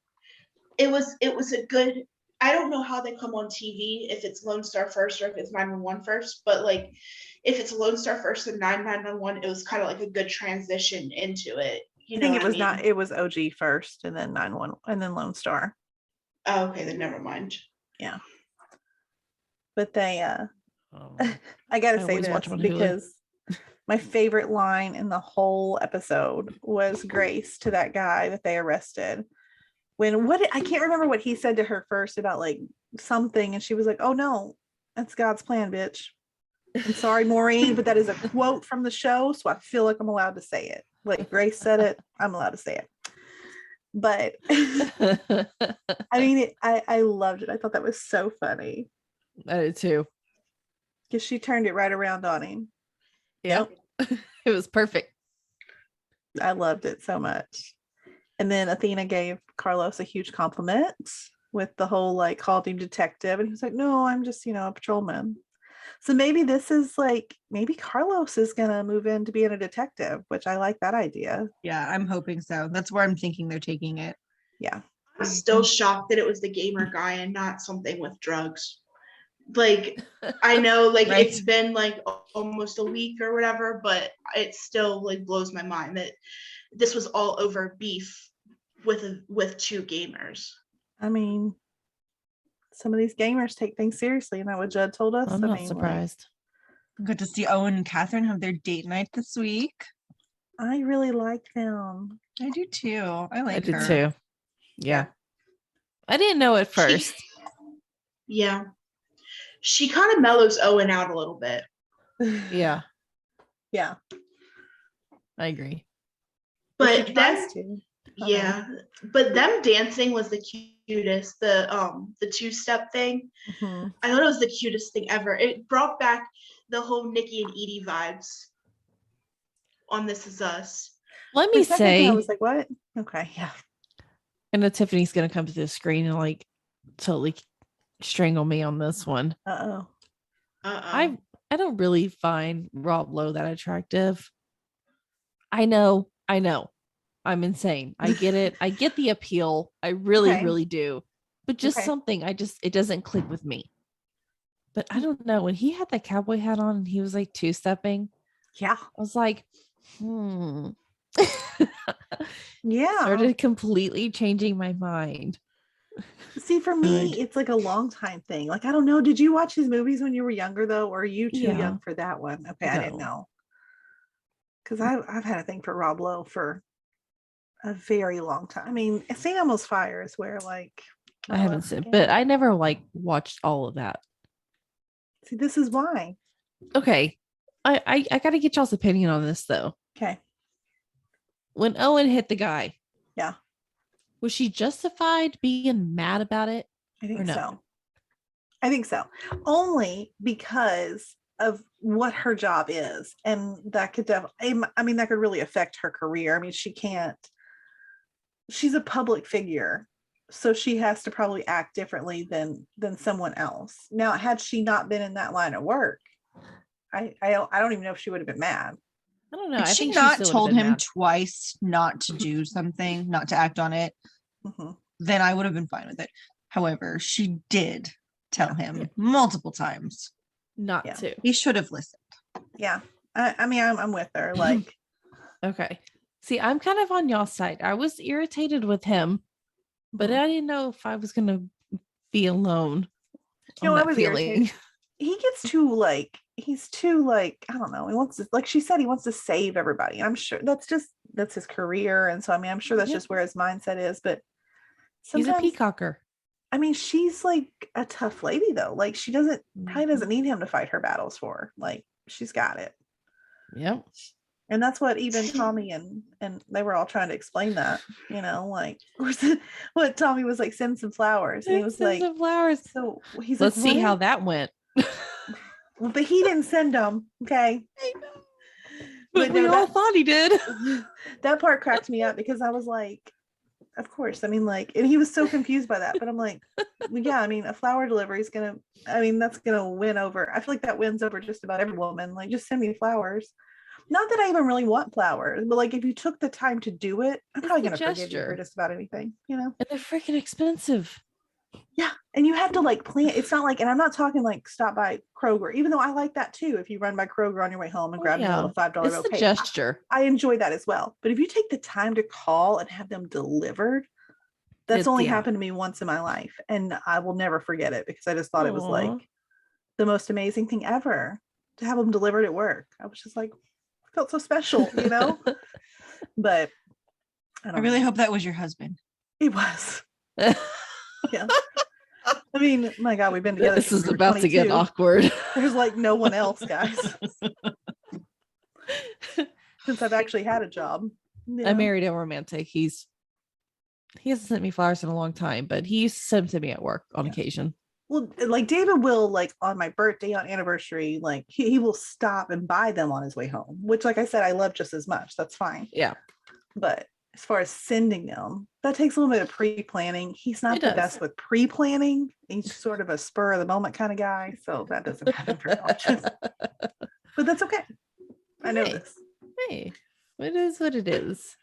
it was a good, I don't know how they come on TV, if it's Lone Star first or if it's 911 first, but like if it's Lone Star first and 911, it was kind of like a good transition into it. I think it was not, it was OG first and then 911 and then Lone Star. Oh, okay, then never mind. Yeah. But they I gotta say this because my favorite line in the whole episode was Grace to that guy that they arrested. I can't remember what he said to her first about like something, and she was like, "Oh no, that's God's plan, bitch." I'm sorry, Maureen, but that is a quote from the show, so I feel like I'm allowed to say it. Like Grace said it, I'm allowed to say it. But I mean, I loved it. I thought that was so funny. I did too. Because she turned it right around on him. Yep. It was perfect. I loved it so much. And then Athena gave Carlos a huge compliment with the whole like called him detective. And he was like, no, I'm just, a patrolman. So maybe this is like, maybe Carlos is going to move into being a detective, which I like that idea. Yeah, I'm hoping so. That's where I'm thinking they're taking it. Yeah. I'm still shocked that it was the gamer guy and not something with drugs. Like, I know like right. It's been like almost a week or whatever, but it still like blows my mind that this was all over beef with two gamers. I mean, some of these gamers take things seriously, and that what Judd told us. I'm not surprised. Good to see Owen and Catherine have their date night this week. I really like them. I do too. I did too. Yeah. I didn't know at first. She kind of mellows Owen out a little bit. Yeah. Yeah. I agree. But but them dancing was the cutest. The two-step thing. Mm-hmm. I thought it was the cutest thing ever. It brought back the whole Nikki and Edie vibes on This Is Us. Let me say, I was like, what? Okay, yeah. I know Tiffany's gonna come to the screen and like totally strangle me on this one. I don't really find Rob Lowe that attractive. I know. I'm insane. I get it. I get the appeal. I really do. But just something, it doesn't click with me. But I don't know. When he had that cowboy hat on and he was like two-stepping. Yeah. I was like, Yeah. Started completely changing my mind. See, for me, it's like a long time thing. Like, I don't know. Did you watch his movies when you were younger, though? Or are you too young for that one? Okay, no. I didn't know. Because I've had a thing for Rob Lowe for a very long time. I mean, St. Elmo's Fire is where, like... I haven't seen, but I never, like, watched all of that. See, this is why. Okay. I got to get y'all's opinion on this, though. Okay. When Owen hit the guy. Yeah. Was she justified being mad about it? I think so. I think so. Only because of what her job is. And that could definitely, I mean, that could really affect her career. I mean, she's a public figure. So she has to probably act differently than someone else. Now, had she not been in that line of work, I don't even know if she would have been mad. I don't know. If she not told him twice not to do something, not to act on it, then I would have been fine with it. However, she did tell him multiple times not to. He should have listened. Yeah. I mean, I'm with her. Like, okay. See, I'm kind of on y'all's side. I was irritated with him, but I didn't know if I was going to be alone. You know, I was irritated. He gets too he's too I don't know. He wants to, like she said, he wants to save everybody. I'm sure that's his career. And so, I mean, I'm sure that's just where his mindset is, but he's a peacocker. I mean, she's like a tough lady though. Like she probably doesn't need him to fight her battles for her. Like she's got it. Yep. And that's what even Tommy and they were all trying to explain that, like what Tommy was like, send some flowers. And he was like, some flowers. So he's let's see how that went. But he didn't send them. Okay. I know. But we all thought he did. That part cracked me up because I was like, of course. I mean, like, and he was so confused by that, but I'm like, yeah, I mean, a flower delivery is that's gonna win over. I feel like that wins over just about every woman. Like, just send me flowers. Not that I even really want flowers, but like if you took the time to do it, I'm probably gonna forgive you for just about anything, you know? And they're freaking expensive. Yeah. And you have to like plan. It's not like, and I'm not talking like stop by Kroger, even though I like that too. If you run by Kroger on your way home and grab a little $5 bill, it's a gesture. I enjoy that as well. But if you take the time to call and have them delivered, that's only happened to me once in my life. And I will never forget it because I just thought it was like the most amazing thing ever to have them delivered at work. I was just like, felt so special, you know? But I really hope that was your husband. It was. Yeah. I mean, my God, we've been together. This is about to get awkward. There's like no one else, guys. Since I've actually had a job. I married a romantic. He hasn't sent me flowers in a long time, but he sent them to me at work on occasion. Well, like David will, like on my birthday, on anniversary, like he will stop and buy them on his way home, which, like I said, I love just as much. That's fine. Yeah. But as far as sending them, that takes a little bit of pre-planning. He's not the best with pre-planning. He's sort of a spur of the moment kind of guy. So that doesn't happen very often. But that's okay. I know this. Hey, it is what it is.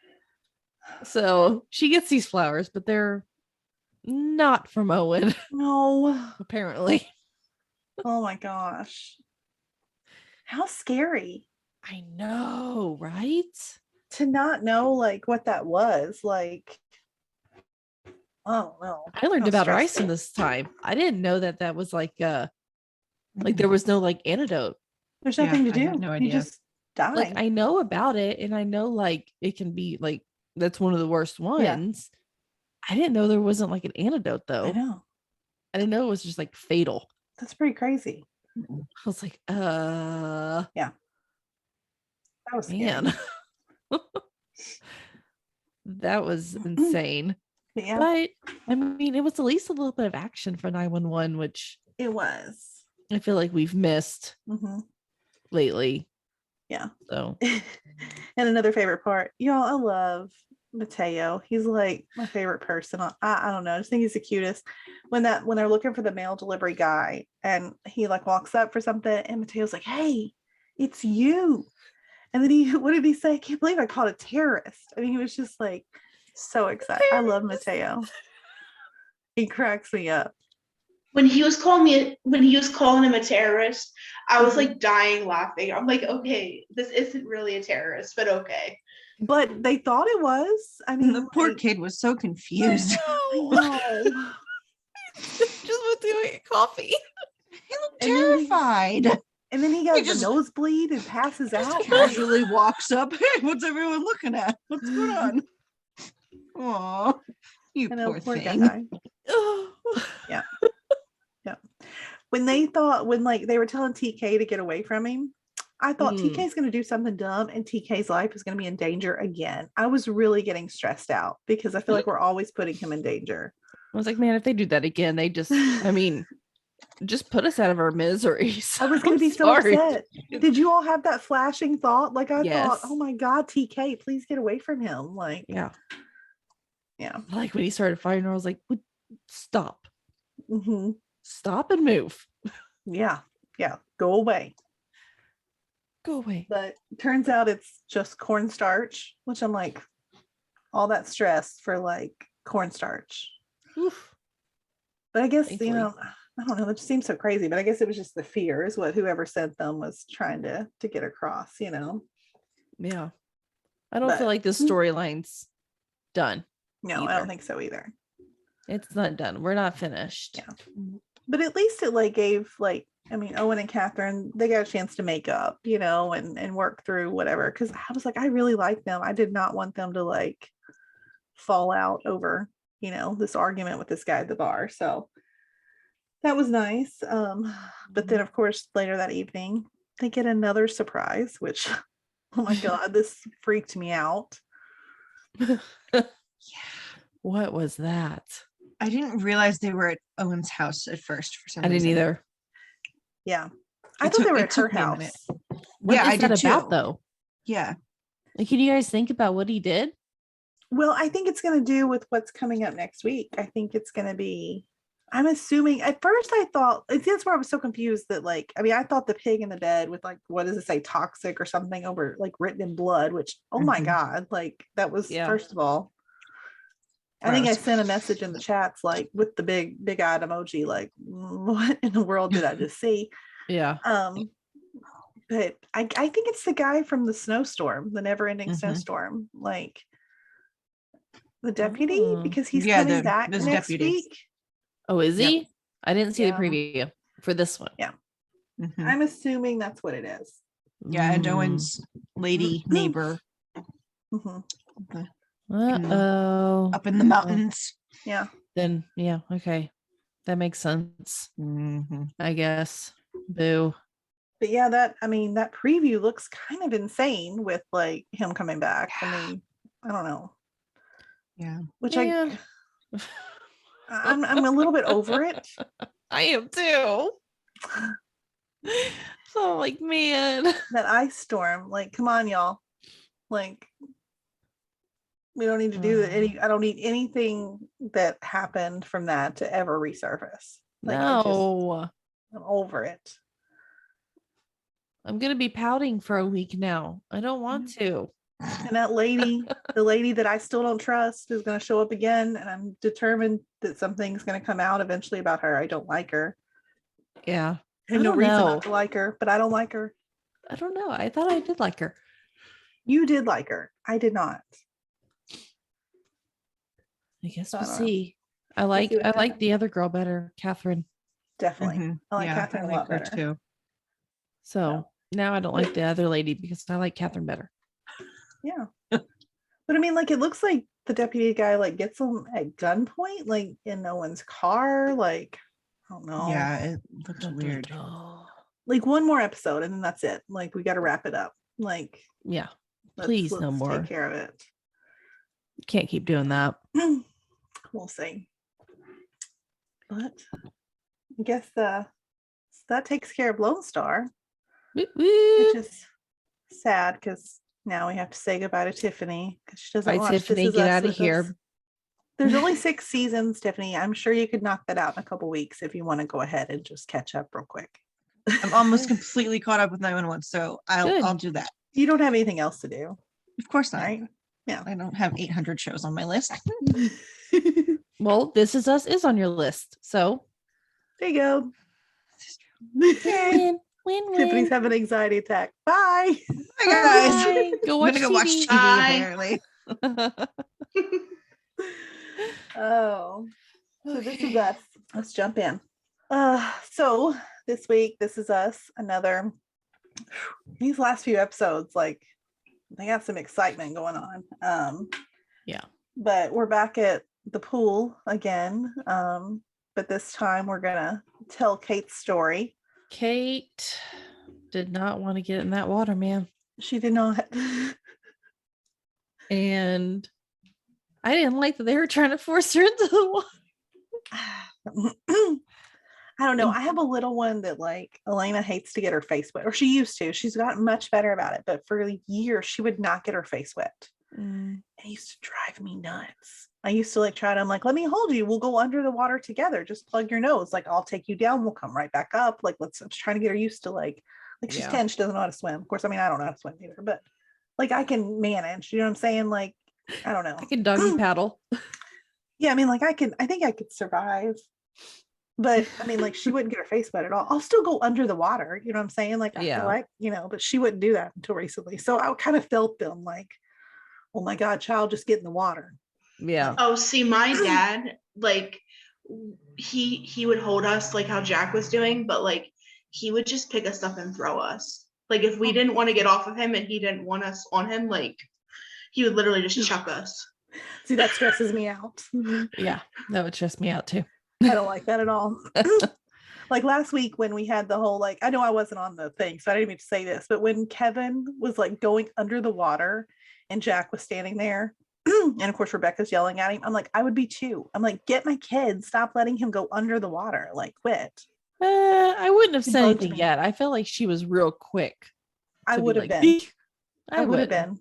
So she gets these flowers, but they're not from Owen. No. Apparently. Oh my gosh. How scary. I know, right? To not know like what that was. Like, oh no. I learned about ricin this time. I didn't know that was like there was no like antidote. There's nothing to do. I have no idea. You just die. Like I know about it, and I know like it can be like that's one of the worst ones. Yeah. I didn't know there wasn't like an antidote though. I know. I didn't know it was just like fatal. That's pretty crazy. I was like, yeah. That was man. That was insane. Yeah. But I mean, it was at least a little bit of action for 911, which it was. I feel like we've missed lately. Yeah. So, and another favorite part, y'all, I love Mateo. He's like my favorite person. I don't know. I just think he's the cutest. When they're looking for the mail delivery guy, and he like walks up for something, and Mateo's like, "Hey, it's you." And then what did he say? I can't believe I called a terrorist. I mean, he was just like so excited. I love Mateo. He cracks me up. When he was calling him a terrorist, I was like dying laughing. I'm like, okay, this isn't really a terrorist, but okay. But they thought it was. I mean, the poor kid was so confused. I know. Just went to get coffee. He looked terrified. And then he got a nosebleed and passes out. Casually walks up. Hey, what's everyone looking at? What's going on? Aw, you poor thing. Guy. Yeah. Yeah. When they were telling TK to get away from him, I thought TK's going to do something dumb and TK's life is going to be in danger again. I was really getting stressed out because I feel like we're always putting him in danger. I was like, man, if they do that again, they just, I mean, just put us out of our misery. I was going to be so upset. Did you all have that flashing thought? Like I thought, oh my God, TK, please get away from him. Like, yeah. Like when he started fighting, I was like, stop. Mm-hmm. Stop and move. Yeah. Go away. But turns out it's just cornstarch, which I'm like, all that stress for like cornstarch. Oof. But I guess, thankfully, I don't know, it just seems so crazy, but I guess it was just the fear is what whoever sent them was trying to get across, Yeah. I don't feel like this storyline's done. No, I don't think so either. It's not done. We're not finished. Yeah. But at least it like gave like, I mean, Owen and Catherine, they got a chance to make up, and work through whatever. Cause I was like, I really like them. I did not want them to like fall out over, this argument with this guy at the bar. So that was nice. But then of course, later that evening, they get another surprise, which, oh my God, this freaked me out. Yeah. What was that? I didn't realize they were at Owen's house at first for some reason. I didn't either. Yeah. I thought they were at her house. What is that about though? Yeah. Like, can you guys think about what he did? Well, I think it's going to do with what's coming up next week. I think it's going to be, I'm assuming at first I thought, that's where I was so confused that I thought the pig in the bed with what does it say, toxic or something over written in blood, which, oh my God, that was, first of all, I think I sent a message in the chats with the big eyed emoji, what in the world did I just see? Yeah. But I think it's the guy from the snowstorm, the never ending snowstorm, the deputy, because he's coming back next week. Oh, is he? I didn't see the preview for this one. Yeah. I'm assuming that's what it is. Yeah, and Owen's lady neighbor. Uh-oh. Up in the mountains. Yeah. Then, yeah, okay. That makes sense. I guess. Boo. But yeah, that preview looks kind of insane with him coming back. I don't know. Yeah. Which I'm a little bit over it. I am too. So man. That ice storm, come on, y'all. We don't need to do I don't need anything that happened from that to ever resurface. No. I'm over it. I'm gonna be pouting for a week now. I don't want to. And that lady, the lady that I still don't trust, is going to show up again, and I'm determined that something's going to come out eventually about her. I don't like her. Yeah. I have no reason not to like her, but I don't like her. I don't know. I thought I did like her. You did like her. I did not. I guess we'll see. I like the other girl better, Catherine. Definitely. I like Catherine a lot better too. So now I don't like the other lady because I like Catherine better. Yeah. But it looks like the deputy guy gets them at gunpoint, in no one's car. I don't know. Yeah, it looks weird. One more episode and then that's it. We got to wrap it up. Yeah. Please, let's no more. Take care of it. Can't keep doing that. We'll see. But I guess that takes care of Lone Star, which is sad because now we have to say goodbye to Tiffany because she doesn't watch Tiffany, This Is get Us out of with here. us. There's only 6 seasons, Tiffany. I'm sure you could knock that out in a couple weeks if you want to go ahead and just catch up real quick. I'm almost completely caught up with 911, so I'll do that. You don't have anything else to do. Of course not. Right? Yeah. I don't have 800 shows on my list. Well, This Is Us is on your list, so there you go. Win. Tiffany's having an anxiety attack. Bye. Bye, guys. Bye. Go watch TV. Apparently. Oh, so This Is Us. Let's jump in. So this week, This Is Us. These last few episodes, they got some excitement going on. Yeah. But we're back at the pool again. But this time we're gonna tell Kate's story. Kate did not want to get in that water, man. She did not. And I didn't like that they were trying to force her into the water. I don't know. I have a little one that Elena hates to get her face wet, or she used to. She's gotten much better about it, but for years she would not get her face wet. It used to drive me nuts. I used to try to, let me hold you. We'll go under the water together. Just plug your nose. I'll take you down. We'll come right back up. I was trying to get her used to she's 10. She doesn't know how to swim. Of course, I don't know how to swim either, but I can manage. You know what I'm saying? I don't know. I can doggy paddle. Yeah, I think I could survive. But she wouldn't get her face wet at all. I'll still go under the water. You know what I'm saying? But she wouldn't do that until recently. So I kind of felt them oh my God, child, just get in the water. Yeah. Oh, see, my dad, he would hold us how Jack was doing, but he would just pick us up and throw us. If we didn't want to get off of him and he didn't want us on him, he would literally just chuck us. See, that stresses me out. Yeah, that would stress me out too. I don't like that at all. Last week when we had the whole I know I wasn't on the thing, so I didn't mean to say this, but when Kevin was going under the water and Jack was standing there, and of course Rebecca's yelling at him, I'm I would be too. I'm get my kid, stop letting him go under the water, quit. I wouldn't have said anything yet. I felt like she was real quick. I would have been. I would have been.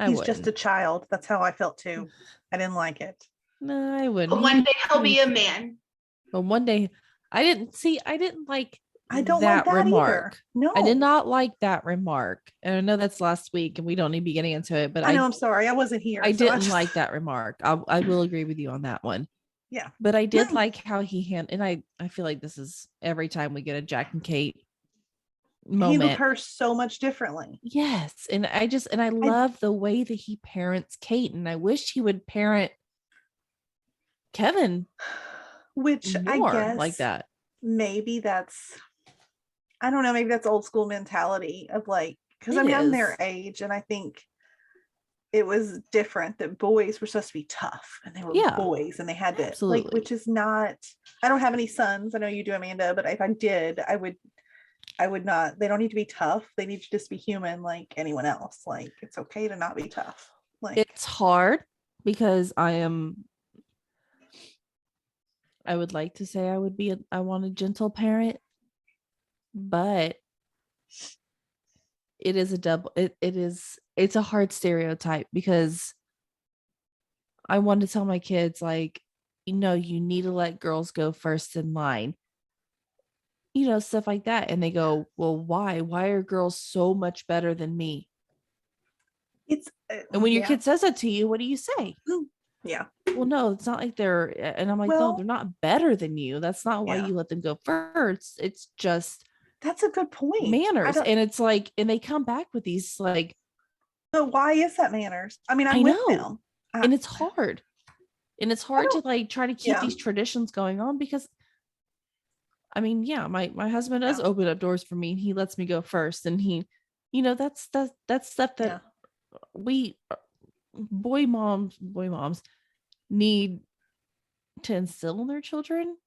He's just a child. That's how I felt too. I didn't like it. No, I wouldn't. But one day he'll be a man. But one day, I didn't like I don't that like that remark. Either. No, I did not like that remark. And I know that's last week and we don't need to be getting into it, but I know, I'm sorry. I wasn't here. I didn't like that remark. I will agree with you on that one. Yeah. But I did like how he and I feel like this is every time we get a Jack and Kate moment. He handled her so much differently. Yes. And I love the way that he parents Kate, and I wish he would parent Kevin, which more I guess like that. Maybe that's, I don't know, maybe that's old school mentality of like, because I mean, I'm their age, and I think it was different that boys were supposed to be tough, and they were boys, and they had to like, which is not, I don't have any sons. I know you do, Amanda, but if I did, I would not, they don't need to be tough. They need to just be human like anyone else. Like, it's okay to not be tough. Like, it's hard because I would like to say I want a gentle parent, but it is it's a hard stereotype, because I want to tell my kids, like, you need to let girls go first in line, stuff like that. And they go, well, why are girls so much better than me? And when your kid says that to you, what do you say? Yeah. Well, no, it's not like they're, and I'm like, no, they're not better than you. That's not why you let them go first. It's just, that's a good point. Manners. And it's like, and they come back with these like, but why is that manners? I mean, I know. And it's hard. And it's hard to like try to keep these traditions going on, because I mean, my husband does open up doors for me, and he lets me go first. And he, that's stuff that we boy moms need to instill in their children.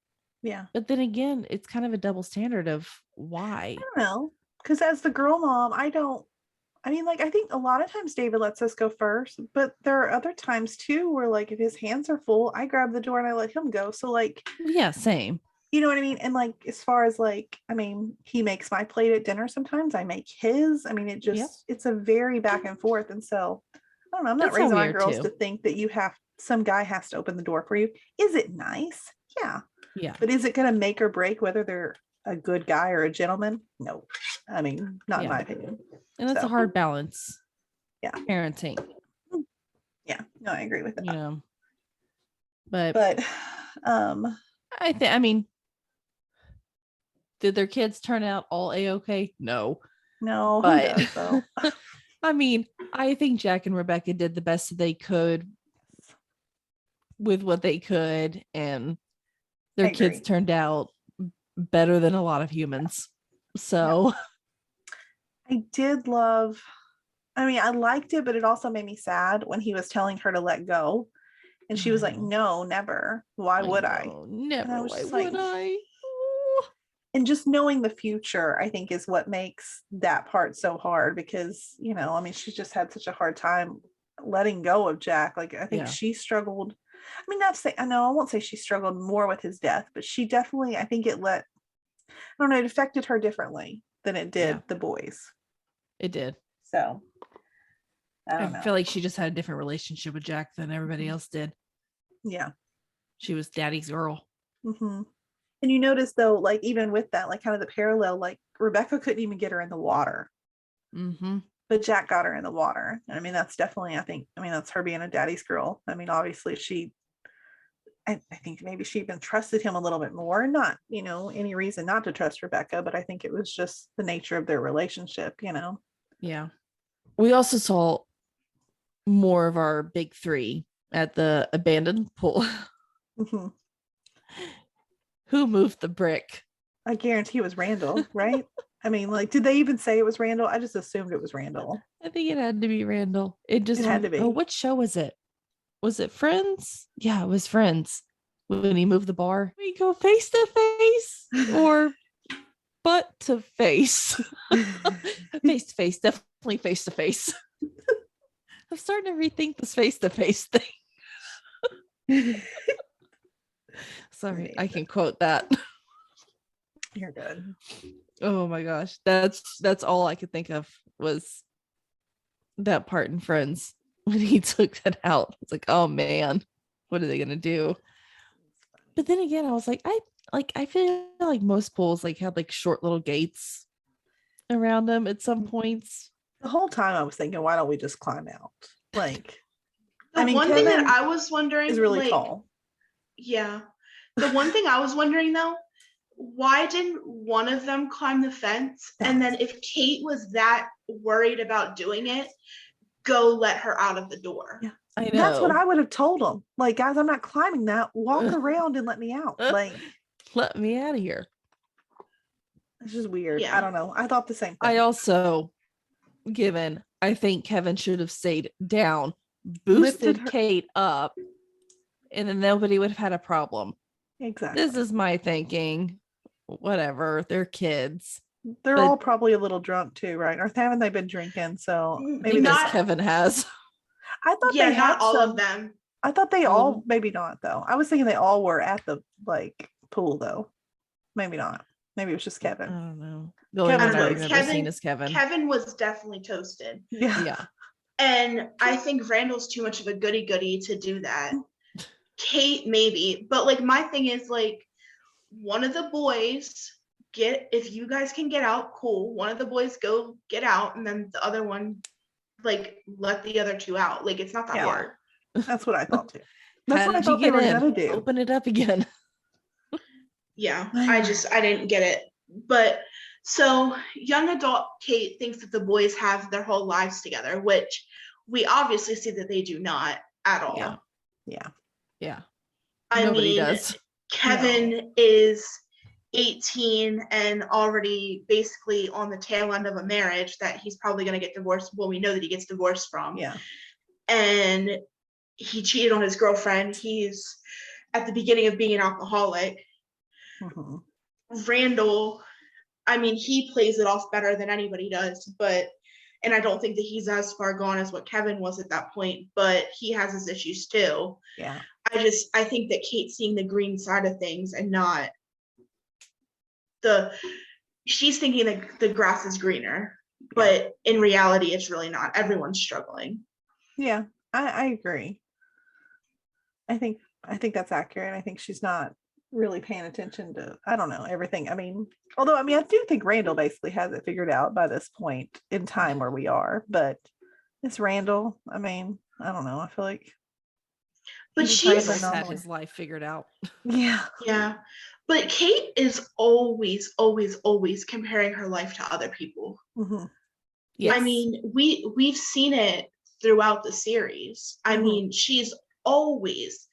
Yeah. But then again, it's kind of a double standard of why. I don't know. Because as the girl mom, I think a lot of times David lets us go first, but there are other times too where, like, if his hands are full, I grab the door and I let him go. So, like, same. You know what I mean? And like, as far as like, I mean, he makes my plate at dinner sometimes. I make his. I mean, it's a very back and forth. And so, I don't know. I'm not raising my girls to think that some guy has to open the door for you. Is it nice? Yeah. Yeah. But is it going to make or break whether they're a good guy or a gentleman? No. I mean, not in my opinion. And that's a hard balance. Yeah. Parenting. Yeah. No, I agree with that. But I mean, did their kids turn out all A-okay? No. But I mean, I think Jack and Rebecca did the best that they could with what they could, and their kids turned out better than a lot of humans. So I did love, I mean, I liked it, but it also made me sad when he was telling her to let go. And she was like, no, never. Why would I? Never. Why would I? And just knowing the future, I think, is what makes that part so hard, because, I mean, she just had such a hard time letting go of Jack. Like, I think she struggled. I mean, I won't say she struggled more with his death, but she definitely, I think it affected her differently than it did the boys. It did. So I feel like she just had a different relationship with Jack than everybody else did. Yeah. She was daddy's girl. Mm-hmm. And you notice, though, like, even with that, like, kind of the parallel, like, Rebecca couldn't even get her in the water. Mm-hmm. But Jack got her in the water. And I mean, that's definitely, that's her being a daddy's girl. I mean, obviously I think maybe she even trusted him a little bit more. Not, any reason not to trust Rebecca, but I think it was just the nature of their relationship, Yeah. We also saw more of our big three at the abandoned pool. Mm-hmm. Who moved the brick? I guarantee it was Randall, right? I mean, like, did they even say it was Randall? I just assumed it was Randall. I think it had to be Randall. It had to be. Oh, what show was it? Was it Friends? Yeah, it was Friends. When he moved the bar, we go face to face or butt to face. Face to face, definitely face to face. I'm starting to rethink this face to face thing. Sorry, I can quote that. You're good. Oh my gosh, that's all I could think of was that part in Friends. when he took that out. It's like, oh man, what are they gonna do? But then again, I was like, I feel like most pools like had like short little gates around them at some points. The whole time I was thinking, why don't we just climb out? Like, The one thing Kevin that I was wondering is really tall. Yeah. The one thing I was wondering though, why didn't one of them climb the fence? And then if Kate was that worried about doing it, go let her out of the door. Yeah. I know. That's what I would have told them. Like, guys, I'm not climbing that. Walk around and let me out. Like, let me out of here. it's just weird. Yeah. I don't know. I thought the same thing. I also, I think Kevin should have stayed down, boosted Kate up, and then nobody would have had a problem. Exactly. This is my thinking. Whatever. They're kids. They're all probably a little drunk too, right? Or haven't they been drinking? So maybe not Kevin has. I thought they had not all of them. I thought they all, maybe not though. I was thinking they all were at the like pool though. Maybe not. Maybe it was just Kevin. I don't know. The only one I've ever seen is Kevin. Kevin was definitely toasted. Yeah. And I think Randall's too much of a goody-goody to do that. Kate, maybe. But like my thing is like one of the boys if you guys can get out, cool. One of the boys go get out, and then the other one like let the other two out. Like it's not that hard. That's what I thought too. That's what I thought they were gonna do. Open it up again. Yeah, I didn't get it. But so young adult Kate thinks that the boys have their whole lives together, which we obviously see that they do not at all. Yeah. Nobody does. Kevin is 18 and already basically on the tail end of a marriage that he's probably going to get divorced. Well, we know that he gets divorced from. Yeah. And he cheated on his girlfriend. He's at the beginning of being an alcoholic. Mm-hmm. Randall, I mean, he plays it off better than anybody does, and I don't think that he's as far gone as what Kevin was at that point, but he has his issues too. Yeah. I think that Kate's seeing the green side of things and not she's thinking that the grass is greener, but in reality, it's really not. Everyone's struggling. Yeah, I agree. I think that's accurate. I think she's not really paying attention to, I don't know, everything. I mean, I do think Randall basically has it figured out by this point in time where we are, but it's Randall. I mean, I don't know. I feel like but she's had his life figured out. Yeah. But Kate is always, always, always comparing her life to other people. Mm-hmm. Yes. I mean, we've seen it throughout the series. I mean, she's always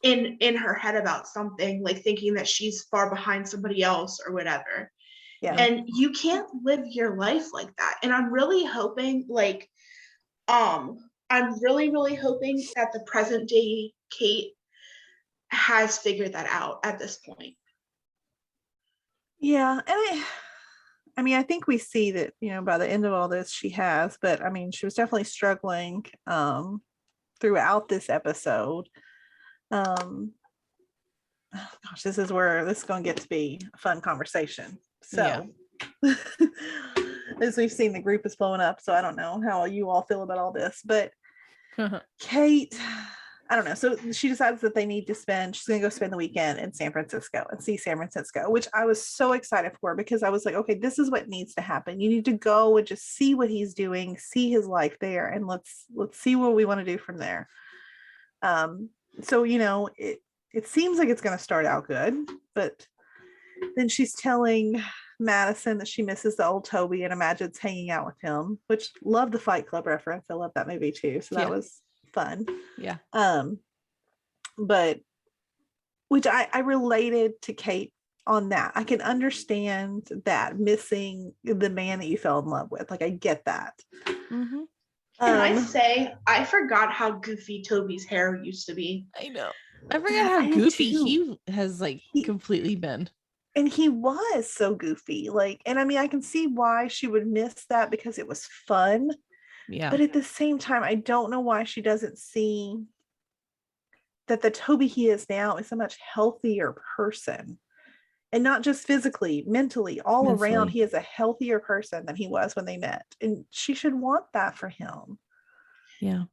in her head about something, like thinking that she's far behind somebody else or whatever. Yeah. And you can't live your life like that. And I'm really hoping I'm really, really hoping that the present day Kate has figured that out at this point. Yeah. And I think we see that, by the end of all this, she has, but I mean, she was definitely struggling throughout this episode. Gosh, this is where this is going to get to be a fun conversation. So as we've seen, the group is blowing up. So I don't know how you all feel about all this, but Kate, I don't know. So she decides that she's going to go spend the weekend in San Francisco and see San Francisco, which I was so excited for, because I was like, okay, this is what needs to happen. You need to go and just see what he's doing, see his life there, and let's see what we want to do from there. So, it seems like it's going to start out good, but then she's telling Madison that she misses the old Toby and imagines hanging out with him, which love the Fight Club reference. I love that movie too. So that was fun. Yeah. But which I related to Kate on that. I can understand that, missing the man that you fell in love with. Like, I get that. Mm-hmm. Can I say, I forgot how goofy Toby's hair used to be. I know. I forgot how goofy he has completely been. And he was so goofy. And I mean, I can see why she would miss that, because it was fun. Yeah. But at the same time, I don't know why she doesn't see that the Toby he is now is a much healthier person. And not just physically, mentally, all around, he is a healthier person than he was when they met. And she should want that for him. Yeah.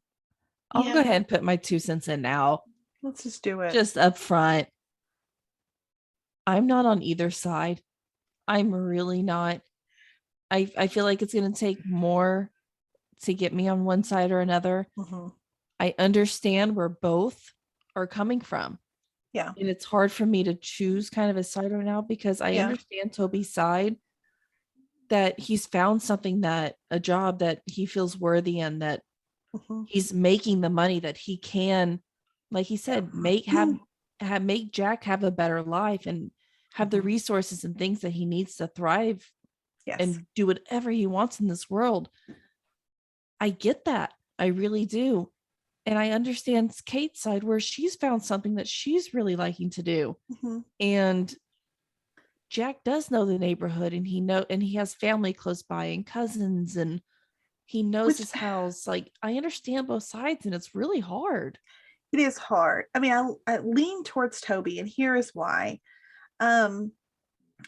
I'll go ahead and put my 2 cents in now. Let's just do it. Just up front. I'm not on either side. I'm really not. I feel like it's going to take more to get me on one side or another. Mm-hmm. I understand where both are coming from. Yeah. And it's hard for me to choose kind of a side right now because I understand Toby's side, that he's found something, that a job that he feels worthy in, that he's making the money that he can, like he said, make Jack have a better life and have the resources and things that he needs to thrive and do whatever he wants in this world. I get that. I really do. And I understand Kate's side, where she's found something that she's really liking to do. And Jack does know the neighborhood, and he has family close by and cousins, and he knows his house. Like, I understand both sides, and it's really hard. It is hard. I mean, I lean towards Toby, and here is why.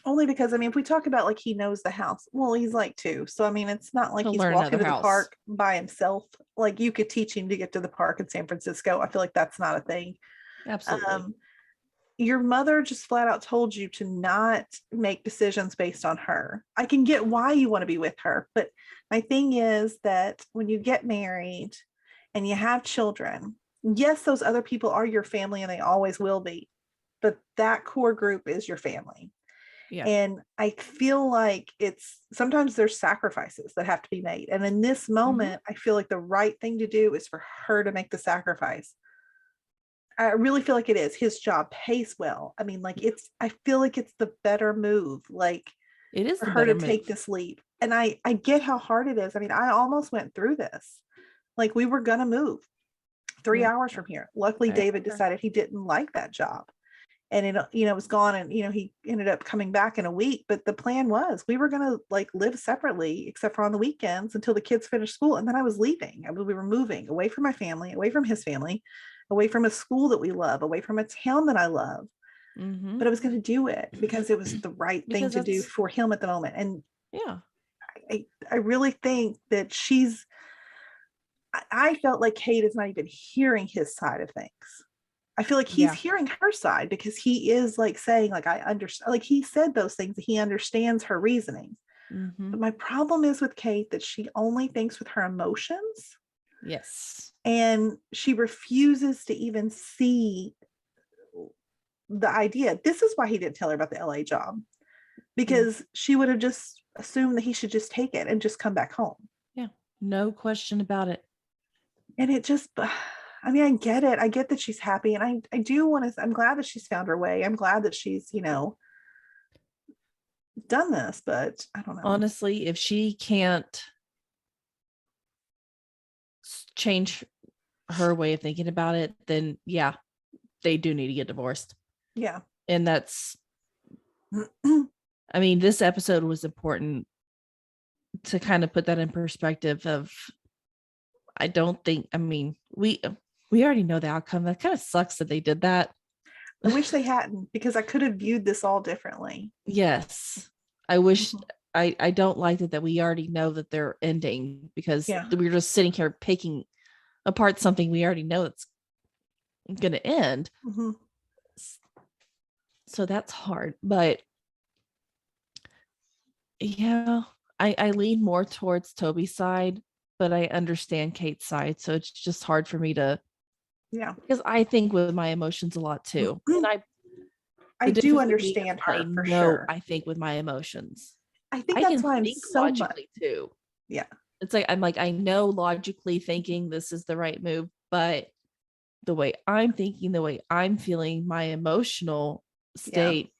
Only because, I mean, if we talk about like he knows the house, well, he's like 2. So, I mean, it's not like he's walking to the park by himself. Like, you could teach him to get to the park in San Francisco. I feel like that's not a thing. Absolutely. Your mother just flat out told you to not make decisions based on her. I can get why you want to be with her. But my thing is that when you get married and you have children, yes, those other people are your family and they always will be. But that core group is your family. Yeah. And I feel like sometimes there's sacrifices that have to be made. And in this moment, I feel like the right thing to do is for her to make the sacrifice. I really feel like it is. His job pays well. I mean, like I feel like it's the better move. Like, it is for her to take this leap. And I get how hard it is. I mean, I almost went through this. Like, we were going to move 3 hours from here. Luckily, David decided he didn't like that job. And it was gone, and he ended up coming back in a week. But the plan was we were gonna like live separately, except for on the weekends until the kids finished school, and then I was leaving. We were moving away from my family, away from his family, away from a school that we love, away from a town that I love. But I was going to do it because it was the right thing to do for him at the moment. And I really think that I felt like Kate is not even hearing his side of things. I feel like he's hearing her side, because he is like saying, like, I understand, like he said those things, that he understands her reasoning. But my problem is with Kate that she only thinks with her emotions. Yes. And she refuses to even see the idea. This is why he didn't tell her about the LA job, because she would have just assumed that he should just take it and just come back home. Yeah. No question about it. And it just, I mean, I get it. I get that she's happy. And I do want to, I'm glad that she's found her way. I'm glad that she's, done this, but I don't know. Honestly, if she can't change her way of thinking about it, then yeah, they do need to get divorced. Yeah. And that's, I mean, this episode was important to kind of put that in perspective of, I don't think, I mean, we already know the outcome. That kind of sucks that they did that. I wish they hadn't, because I could have viewed this all differently. Yes. I wish, I don't like it that we already know that they're ending, because we're just sitting here picking apart something we already know that's going to end. So that's hard. But yeah, I lean more towards Toby's side, but I understand Kate's side. So it's just hard for me to, because I think with my emotions a lot too. And I do understand her for sure. I think with my emotions. I think that's why I'm so logically much too. Yeah. It's like, I know logically thinking this is the right move, but the way I'm thinking, the way I'm feeling, my emotional state,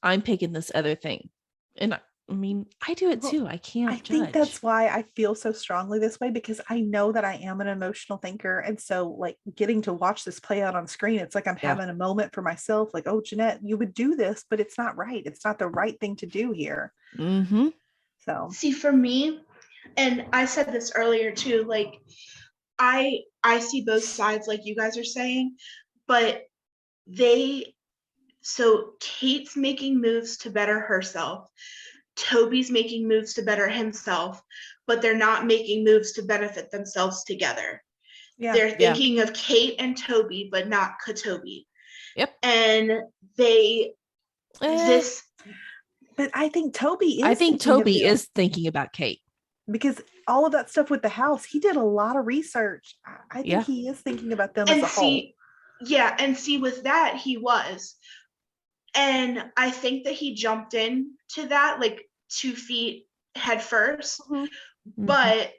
I'm picking this other thing. And I mean, I do it too. I can't judge. Think that's why I feel so strongly this way, because I know that I am an emotional thinker. And so like getting to watch this play out on screen, it's like I'm having a moment for myself, like, oh, Jeanette, you would do this, but it's not right. It's not the right thing to do here. So see, for me, and I said this earlier too, like I see both sides like you guys are saying, but so Kate's making moves to better herself. Toby's making moves to better himself, but they're not making moves to benefit themselves together. They're thinking of Kate and Toby, but not Katobi. Yep. And they this. But I think Toby is thinking about Kate. Because all of that stuff with the house, he did a lot of research. I think he is thinking about them as a whole. Yeah, and see, with that, he was. And I think that he jumped in to that like 2 feet head first. But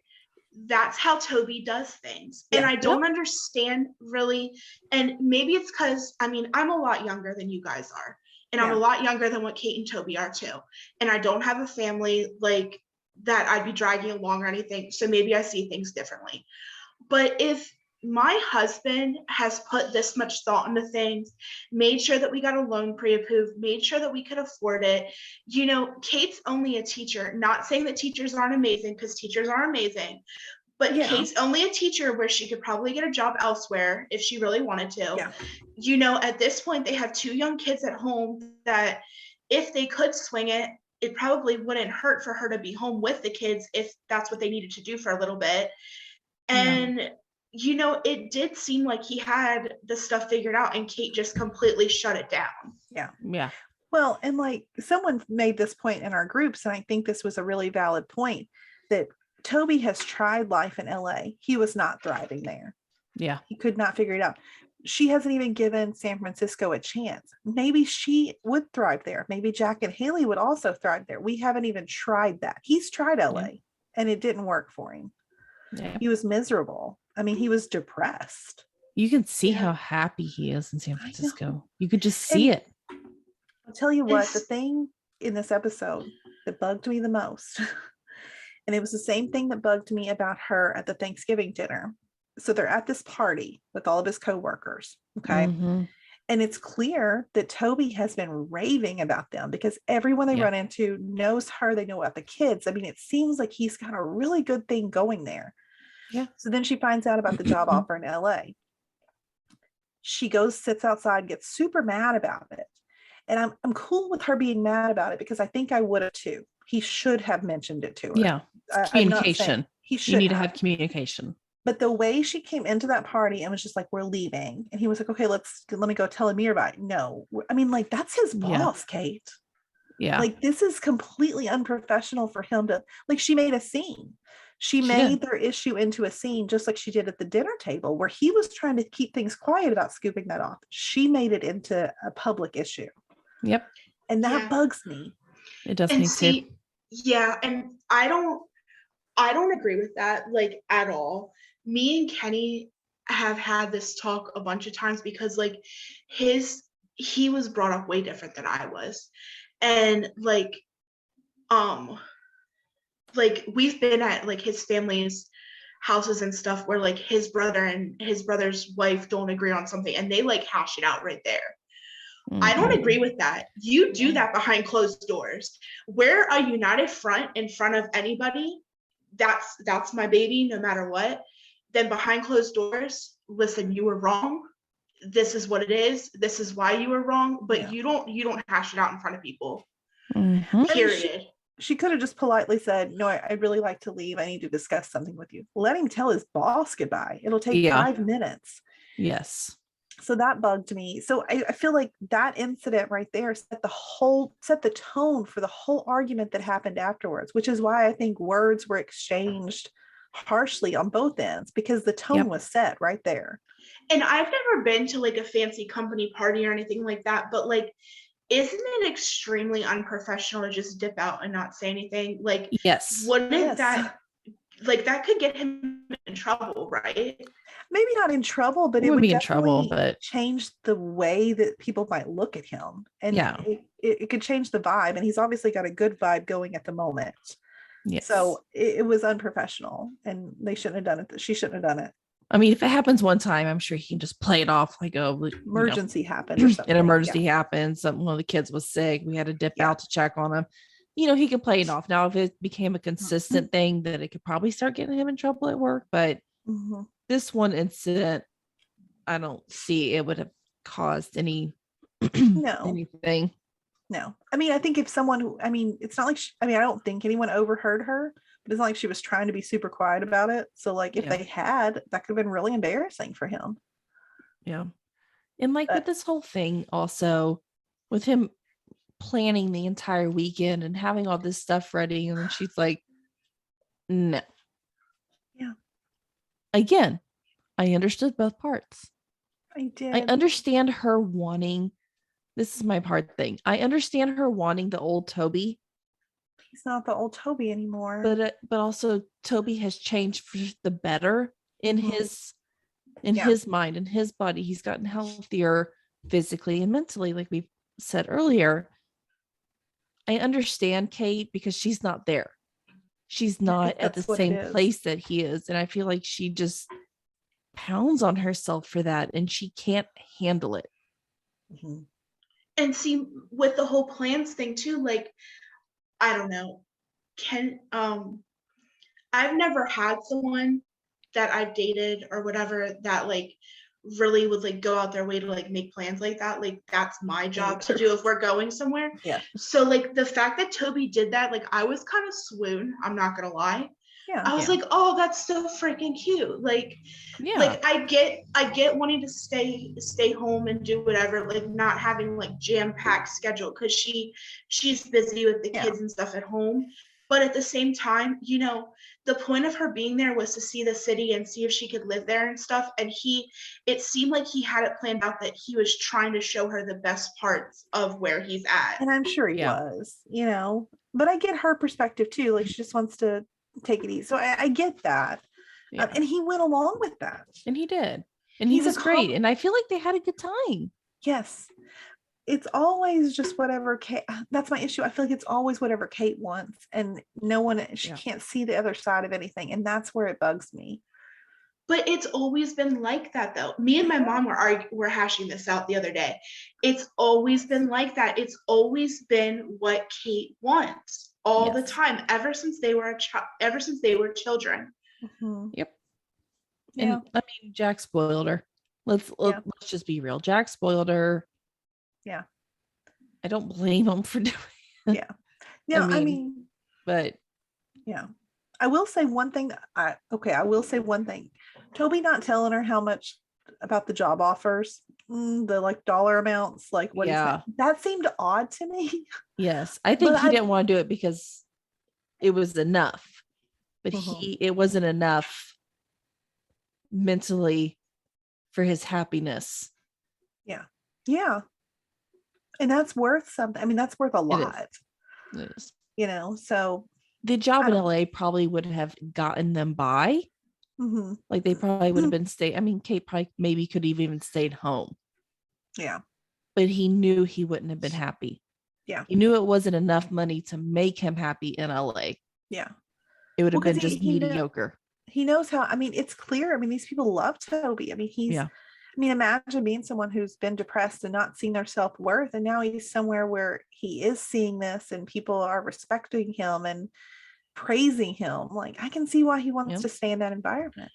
that's how Toby does things. And I don't understand really. And maybe it's because, I mean, I'm a lot younger than you guys are. And I'm a lot younger than what Kate and Toby are too. And I don't have a family like that I'd be dragging along or anything. So maybe I see things differently. But if my husband has put this much thought into things, made sure that we got a loan pre-approved, made sure that we could afford it. You know, Kate's only a teacher, not saying that teachers aren't amazing, because teachers are amazing, but Kate's only a teacher where she could probably get a job elsewhere if she really wanted to. You know, at this point, they have 2 young kids at home that if they could swing it, it probably wouldn't hurt for her to be home with the kids if that's what they needed to do for a little bit. And you know, it did seem like he had the stuff figured out, and Kate just completely shut it down. Yeah. Well, and like someone made this point in our groups, and I think this was a really valid point, that Toby has tried life in LA. He was not thriving there. Yeah. He could not figure it out. She hasn't even given San Francisco a chance. Maybe she would thrive there. Maybe Jack and Haley would also thrive there. We haven't even tried that. He's tried LA and it didn't work for him. He was miserable. I mean, he was depressed. You can see how happy he is in San Francisco. You could just see it. I'll tell you what, the thing in this episode that bugged me the most, and it was the same thing that bugged me about her at the Thanksgiving dinner. So they're at this party with all of his coworkers. Okay. And it's clear that Toby has been raving about them because everyone they run into knows her. They know about the kids. I mean, it seems like he's got a really good thing going there. Yeah. So then she finds out about the job offer in LA. She goes, sits outside, gets super mad about it. And I'm cool with her being mad about it because I think I would have too. He should have mentioned it to her. Yeah. Communication. He should. You need to have communication. But the way she came into that party and was just like, we're leaving. And he was like, okay, let me go tell Amir about it. No, I mean, like, that's his boss, Kate. Yeah. Like, this is completely unprofessional for him to, like, she made a scene. She made their issue into a scene just like she did at the dinner table where he was trying to keep things quiet about scooping that off. She made it into a public issue. Yep. And that bugs me. It does me too. Yeah. And I don't agree with that, like, at all. Me and Kenny have had this talk a bunch of times because like he was brought up way different than I was. And like we've been at like his family's houses and stuff where like his brother and his brother's wife don't agree on something and they like hash it out right there. I don't agree with that. You do that behind closed doors. Wear a united front in front of anybody. That's my baby, no matter what. Then behind closed doors, listen, you were wrong. This is what it is. This is why you were wrong. But you don't hash it out in front of people. Period. She could have just politely said, no, I'd really like to leave. I need to discuss something with you. Let him tell his boss goodbye. It'll take 5 minutes. Yes. So that bugged me. So I feel like that incident right there set the tone for the whole argument that happened afterwards, which is why I think words were exchanged harshly on both ends because the tone was set right there. And I've never been to like a fancy company party or anything like that, but like, isn't it extremely unprofessional to just dip out and not say anything? Like, wouldn't that, like, that could get him in trouble, right? Maybe not in trouble, but it would be in trouble, but change the way that people might look at him. And it could change the vibe. And he's obviously got a good vibe going at the moment. Yes. So it was unprofessional and they shouldn't have done it. She shouldn't have done it. I mean, if it happens one time, I'm sure he can just play it off like emergency happened or something. An emergency happened. One of the kids was sick. We had to dip out to check on him. He could play it off. Now, if it became a consistent thing, that it could probably start getting him in trouble at work. But this one incident, I don't see it would have caused any anything. No, I mean, I think if someone it's not like I don't think anyone overheard her, It's not like she was trying to be super quiet about it. So like if they had, that could have been really embarrassing for him. Yeah. And like with this whole thing also, with him planning the entire weekend and having all this stuff ready, and then she's like, no. Yeah. Again, I understood both parts. I did. I understand her wanting, this is my part thing. I understand her wanting the old Toby. He's not the old Toby anymore. But also Toby has changed for the better in his mind, in his body. He's gotten healthier physically and mentally, like we said earlier. I understand Kate because she's not there. She's not at the same place that he is. And I feel like she just pounds on herself for that and she can't handle it. Mm-hmm. And see, with the whole plans thing too, like, I don't know, I've never had someone that I've dated or whatever that like really would like go out their way to like make plans like that. Like that's my job to do if we're going somewhere. Yeah. So like the fact that Toby did that, like I was kind of swoon, I'm not gonna lie. Yeah. I was like, oh, that's so freaking cute. Like, like I get wanting to stay home and do whatever, like not having like jam-packed schedule because she's busy with the kids and stuff at home. But at the same time, you know, the point of her being there was to see the city and see if she could live there and stuff. And it seemed like he had it planned out that he was trying to show her the best parts of where he's at. And I'm sure he was, you know, but I get her perspective too. Like she just wants to take it easy. So I get that. And he went along with that. And he did. And he was great. And I feel like they had a good time. Yes. It's always just whatever Kate, that's my issue. I feel like it's always whatever Kate wants and she can't see the other side of anything. And that's where it bugs me. But it's always been like that though. Me and my mom were hashing this out the other day. It's always been like that. It's always been what Kate wants all the time, ever since they were children. Mm-hmm. Yep. Yeah. And I mean, Jack spoiled her. Let's just be real. Jack spoiled her. Yeah. I don't blame him for doing it. Yeah. Yeah. I mean, but yeah. I will say one thing. Toby not telling her how much about the job offers, the like dollar amounts, like what that seemed odd to me. Yes. I think he didn't want to do it because it was enough, but it wasn't enough mentally for his happiness. Yeah. Yeah. And that's worth something. I mean, that's worth a lot. It is. You know, so the job in LA probably would have gotten them by. Mm-hmm. Like they probably would have been I mean, Kate probably maybe could have even stayed home. Yeah. But he knew he wouldn't have been happy. Yeah. He knew it wasn't enough money to make him happy in LA. Yeah. It would have been just mediocre. He knows how, I mean, it's clear. I mean, these people love Toby. I mean, imagine being someone who's been depressed and not seeing their self-worth. And now he's somewhere where he is seeing this and people are respecting him and praising him. Like, I can see why he wants to stay in that environment.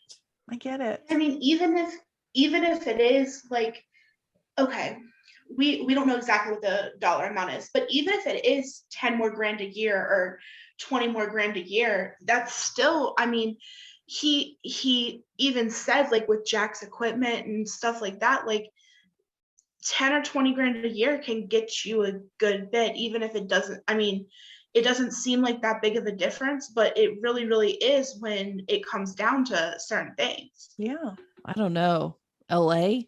I get it. I mean, even if it is like, okay, we don't know exactly what the dollar amount is, but even if it is 10 more grand a year or 20 more grand a year, that's still, I mean, he even said like with Jack's equipment and stuff like that, like 10 or 20 grand a year can get you a good bit, even if it doesn't, I mean, it doesn't seem like that big of a difference, but it really, really is when it comes down to certain things. Yeah. I don't know. LA?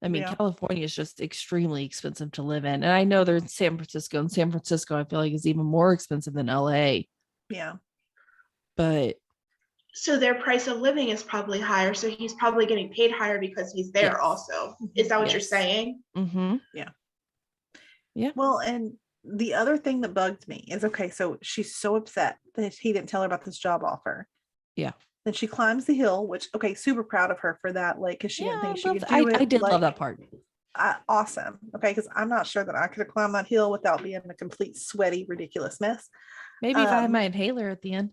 I mean, California is just extremely expensive to live in. And I know they're in San Francisco, and San Francisco, I feel like, is even more expensive than LA. Yeah. But so their price of living is probably higher. So he's probably getting paid higher because he's there also. Is that what you're saying? Mm-hmm. Yeah. Yeah. Well, and the other thing that bugged me is, okay, so she's so upset that he didn't tell her about this job offer. Yeah. Then she climbs the hill, which, okay, super proud of her for that. Like, because she didn't think she could do it. I did love that part. Awesome. Okay, because I'm not sure that I could have climbed that hill without being a complete sweaty, ridiculous mess. Maybe if I had my inhaler at the end.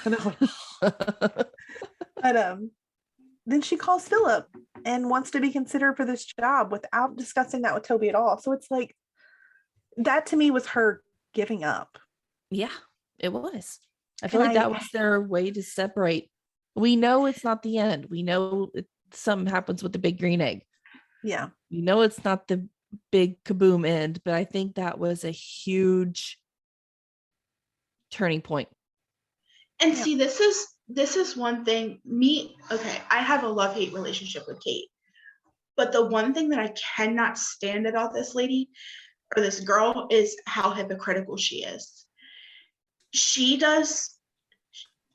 But then she calls Philip and wants to be considered for this job without discussing that with Toby at all. So it's like, that to me was her giving up. Yeah. It was. I feel like that was their way to separate. We know it's not the end. We know something happens with the big green egg. Yeah. We know it's not the big kaboom end, but I think that was a huge turning point. And see, this is one thing. Okay, I have a love-hate relationship with Kate. But the one thing that I cannot stand about this lady or this girl is how hypocritical she is. She does,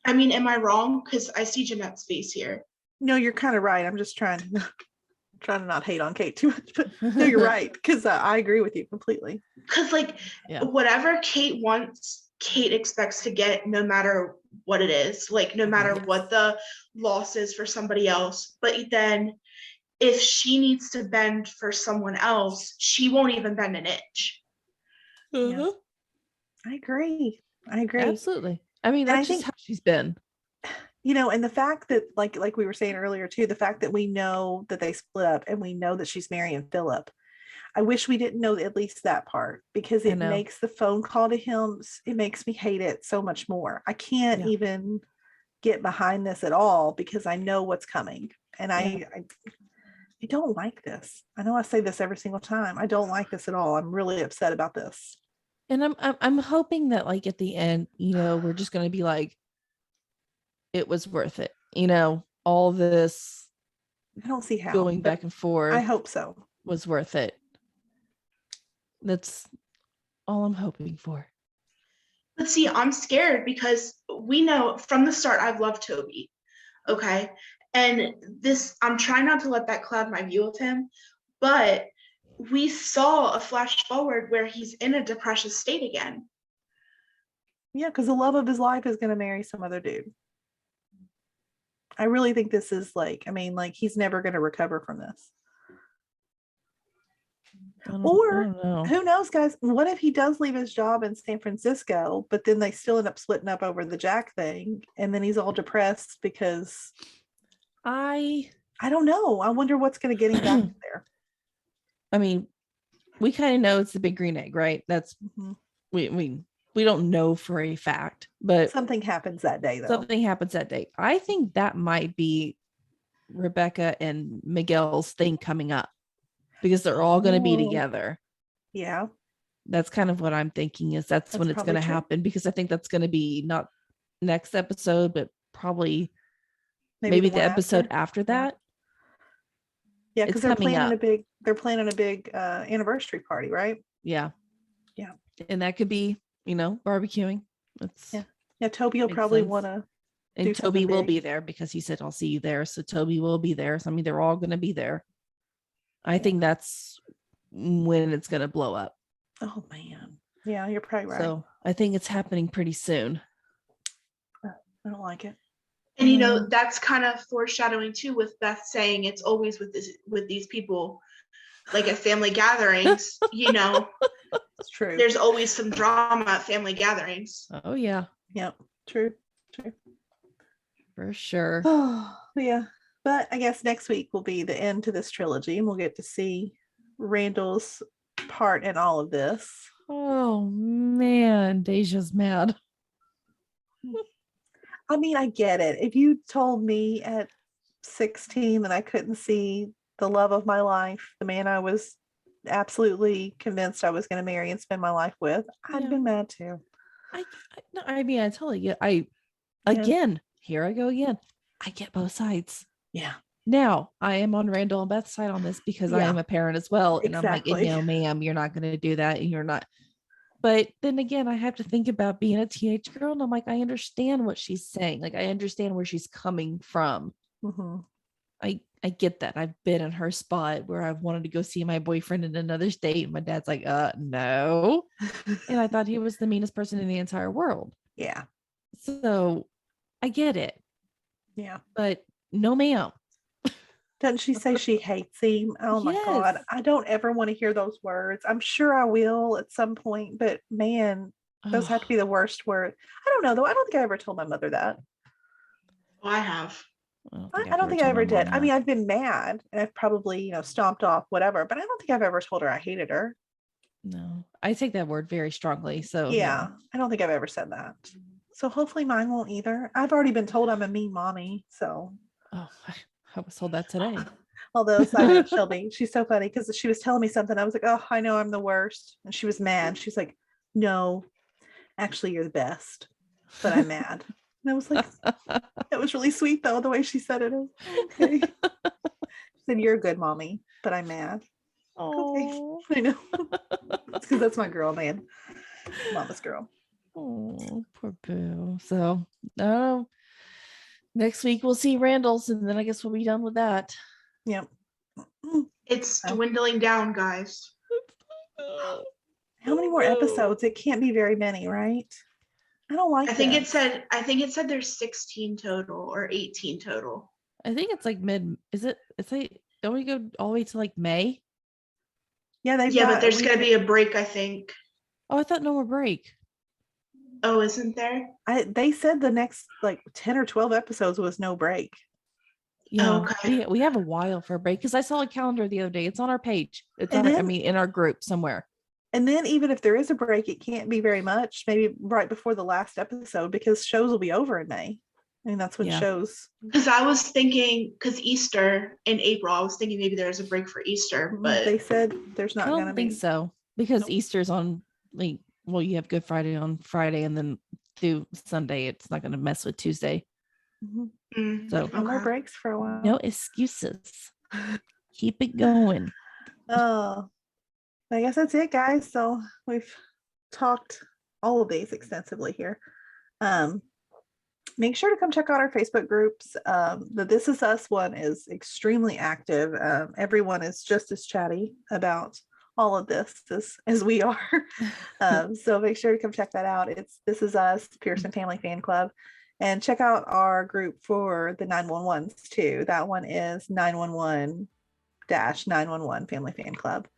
I mean, am I wrong? Because I see Jeanette's face here. No, you're kind of right. I'm just trying to not hate on Kate too much, but no, you're right. Because I agree with you completely. Because whatever Kate wants, Kate expects to get no matter what it is, like no matter what the loss is for somebody else. But then if she needs to bend for someone else, she won't even bend an inch. Yeah. I agree. Absolutely. I mean, that's just how she's been. And the fact that like we were saying earlier too, the fact that we know that they split up and we know that she's marrying Philip. I wish we didn't know at least that part, because it makes the phone call to him, it makes me hate it so much more. I can't even get behind this at all because I know what's coming. And I don't like this. I know I say this every single time. I don't like this at all. I'm really upset about this. And I'm hoping that like at the end, we're just going to be like, it was worth it. All this. I don't see how going back and forth. I hope so. Was worth it. That's all I'm hoping for. But see, I'm scared because we know from the start I've loved Toby. Okay. And I'm trying not to let that cloud my view of him, but we saw a flash forward where he's in a depressive state again. Yeah, because the love of his life is going to marry some other dude. I really think this is he's never going to recover from this. Or who knows, guys? What if he does leave his job in San Francisco, but then they still end up splitting up over the Jack thing, and then he's all depressed because I don't know. I wonder what's going to get him back there. I mean, we kind of know it's the big green egg, right? That's we don't know for a fact, but something happens that day, though. Something happens that day. I think that might be Rebecca and Miguel's thing coming up, because they're all going to be together. Yeah. That's kind of what I'm thinking is that's when it's going to happen, because I think that's going to be not next episode, but probably maybe the episode after that. Yeah, because they're planning a big anniversary party, right? Yeah. Yeah. And that could be, barbecuing. Yeah, Toby will probably want to. And Toby will be there because he said, I'll see you there. So Toby will be there. So I mean, they're all going to be there. I think that's when it's going to blow up. Oh, man. Yeah, you're probably right. So I think it's happening pretty soon. I don't like it. And, that's kind of foreshadowing, too, with Beth saying it's always with these people, like at family gatherings, It's true. There's always some drama at family gatherings. Oh, yeah. Yep. True. For sure. Oh, yeah. But I guess next week will be the end to this trilogy, and we'll get to see Randall's part in all of this. Oh, man. Deja's mad. I mean, I get it. If you told me at 16 that I couldn't see the love of my life, the man I was absolutely convinced I was going to marry and spend my life with, I'd been mad too. I mean, I totally get. Here I go again. I get both sides. Yeah. Now I am on Randall and Beth's side on this because I am a parent as well, and I'm like, no, ma'am, you're not going to do that, and you're not. But then again, I have to think about being a teenage girl, and I'm like, I understand what she's saying. Like, I understand where she's coming from. Mm-hmm. I get that. I've been in her spot where I've wanted to go see my boyfriend in another state. And my dad's like, no. And I thought he was the meanest person in the entire world. Yeah. So I get it. Yeah. But no, ma'am. Doesn't she say she hates him? Oh my God. I don't ever want to hear those words. I'm sure I will at some point, but man, those have to be the worst words. I don't know though. I don't think I ever told my mother that. Well, I have. I don't think I ever did. I mean, I've been mad and I've probably, stomped off whatever, but I don't think I've ever told her I hated her. No, I take that word very strongly. So yeah, I don't think I've ever said that. So hopefully mine won't either. I've already been told I'm a mean mommy. So, oh, I was told that today. although side note, Shelby, she's so funny because she was telling me something. I was like, oh, I know I'm the worst. And she was mad. She's like, no, actually, you're the best, but I'm mad. And I was like, it was really sweet though, the way she said it. Okay. She said, you're a good mommy, but I'm mad. Oh, Okay. I know. It's because that's my girl, man. Mama's girl. oh, poor Boo. So, next week we'll see Randall's, and then I guess we'll be done with that. Yep. It's dwindling down, guys. How many more episodes? It can't be very many, right? I don't like I think this. it said there's 16 total or 18 total. I think it's like is it? It's like, don't we go all the way to like May? Yeah, but there's gonna be a break, I think. Oh, I thought no more break. Oh, isn't there? They said the next like 10 or 12 episodes was no break. Yeah, okay. we have a while for a break because I saw a calendar the other day. It's on our page. It's on in our group somewhere. And then even if there is a break, it can't be very much. Maybe right before the last episode because shows will be over in May. I mean, that's when shows. Because I was thinking, because Easter in April, I was thinking maybe there's a break for Easter, but they said there's not going to be. I don't think so because Easter's on like, well, you have Good Friday on Friday and then through Sunday. It's not going to mess with Tuesday. Mm-hmm. So no more breaks for a while. No excuses. Keep it going. Oh, I guess that's it, guys. So we've talked all of these extensively here. Make sure to come check out our Facebook groups. The This Is Us one is extremely active. Everyone is just as chatty about all of this as we are. So make sure to come check that out. It's This Is Us, Pearson Family Fan Club. And check out our group for the 911s too. That one is 911-911 Family Fan Club.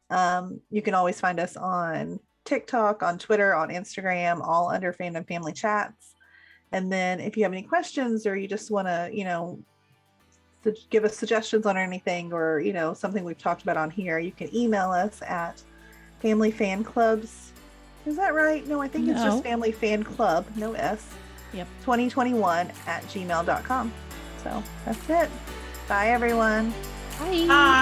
You can always find us on TikTok, on Twitter, on Instagram, all under Fandom Family Chats. And then if you have any questions or you just want to, give us suggestions on anything or, something we've talked about on here, you can email us at Family Fan Clubs. Is that right? No, I think it's just Family Fan Club, no S. Yep. 2021 @gmail.com. So that's it. Bye, everyone. Bye. Bye.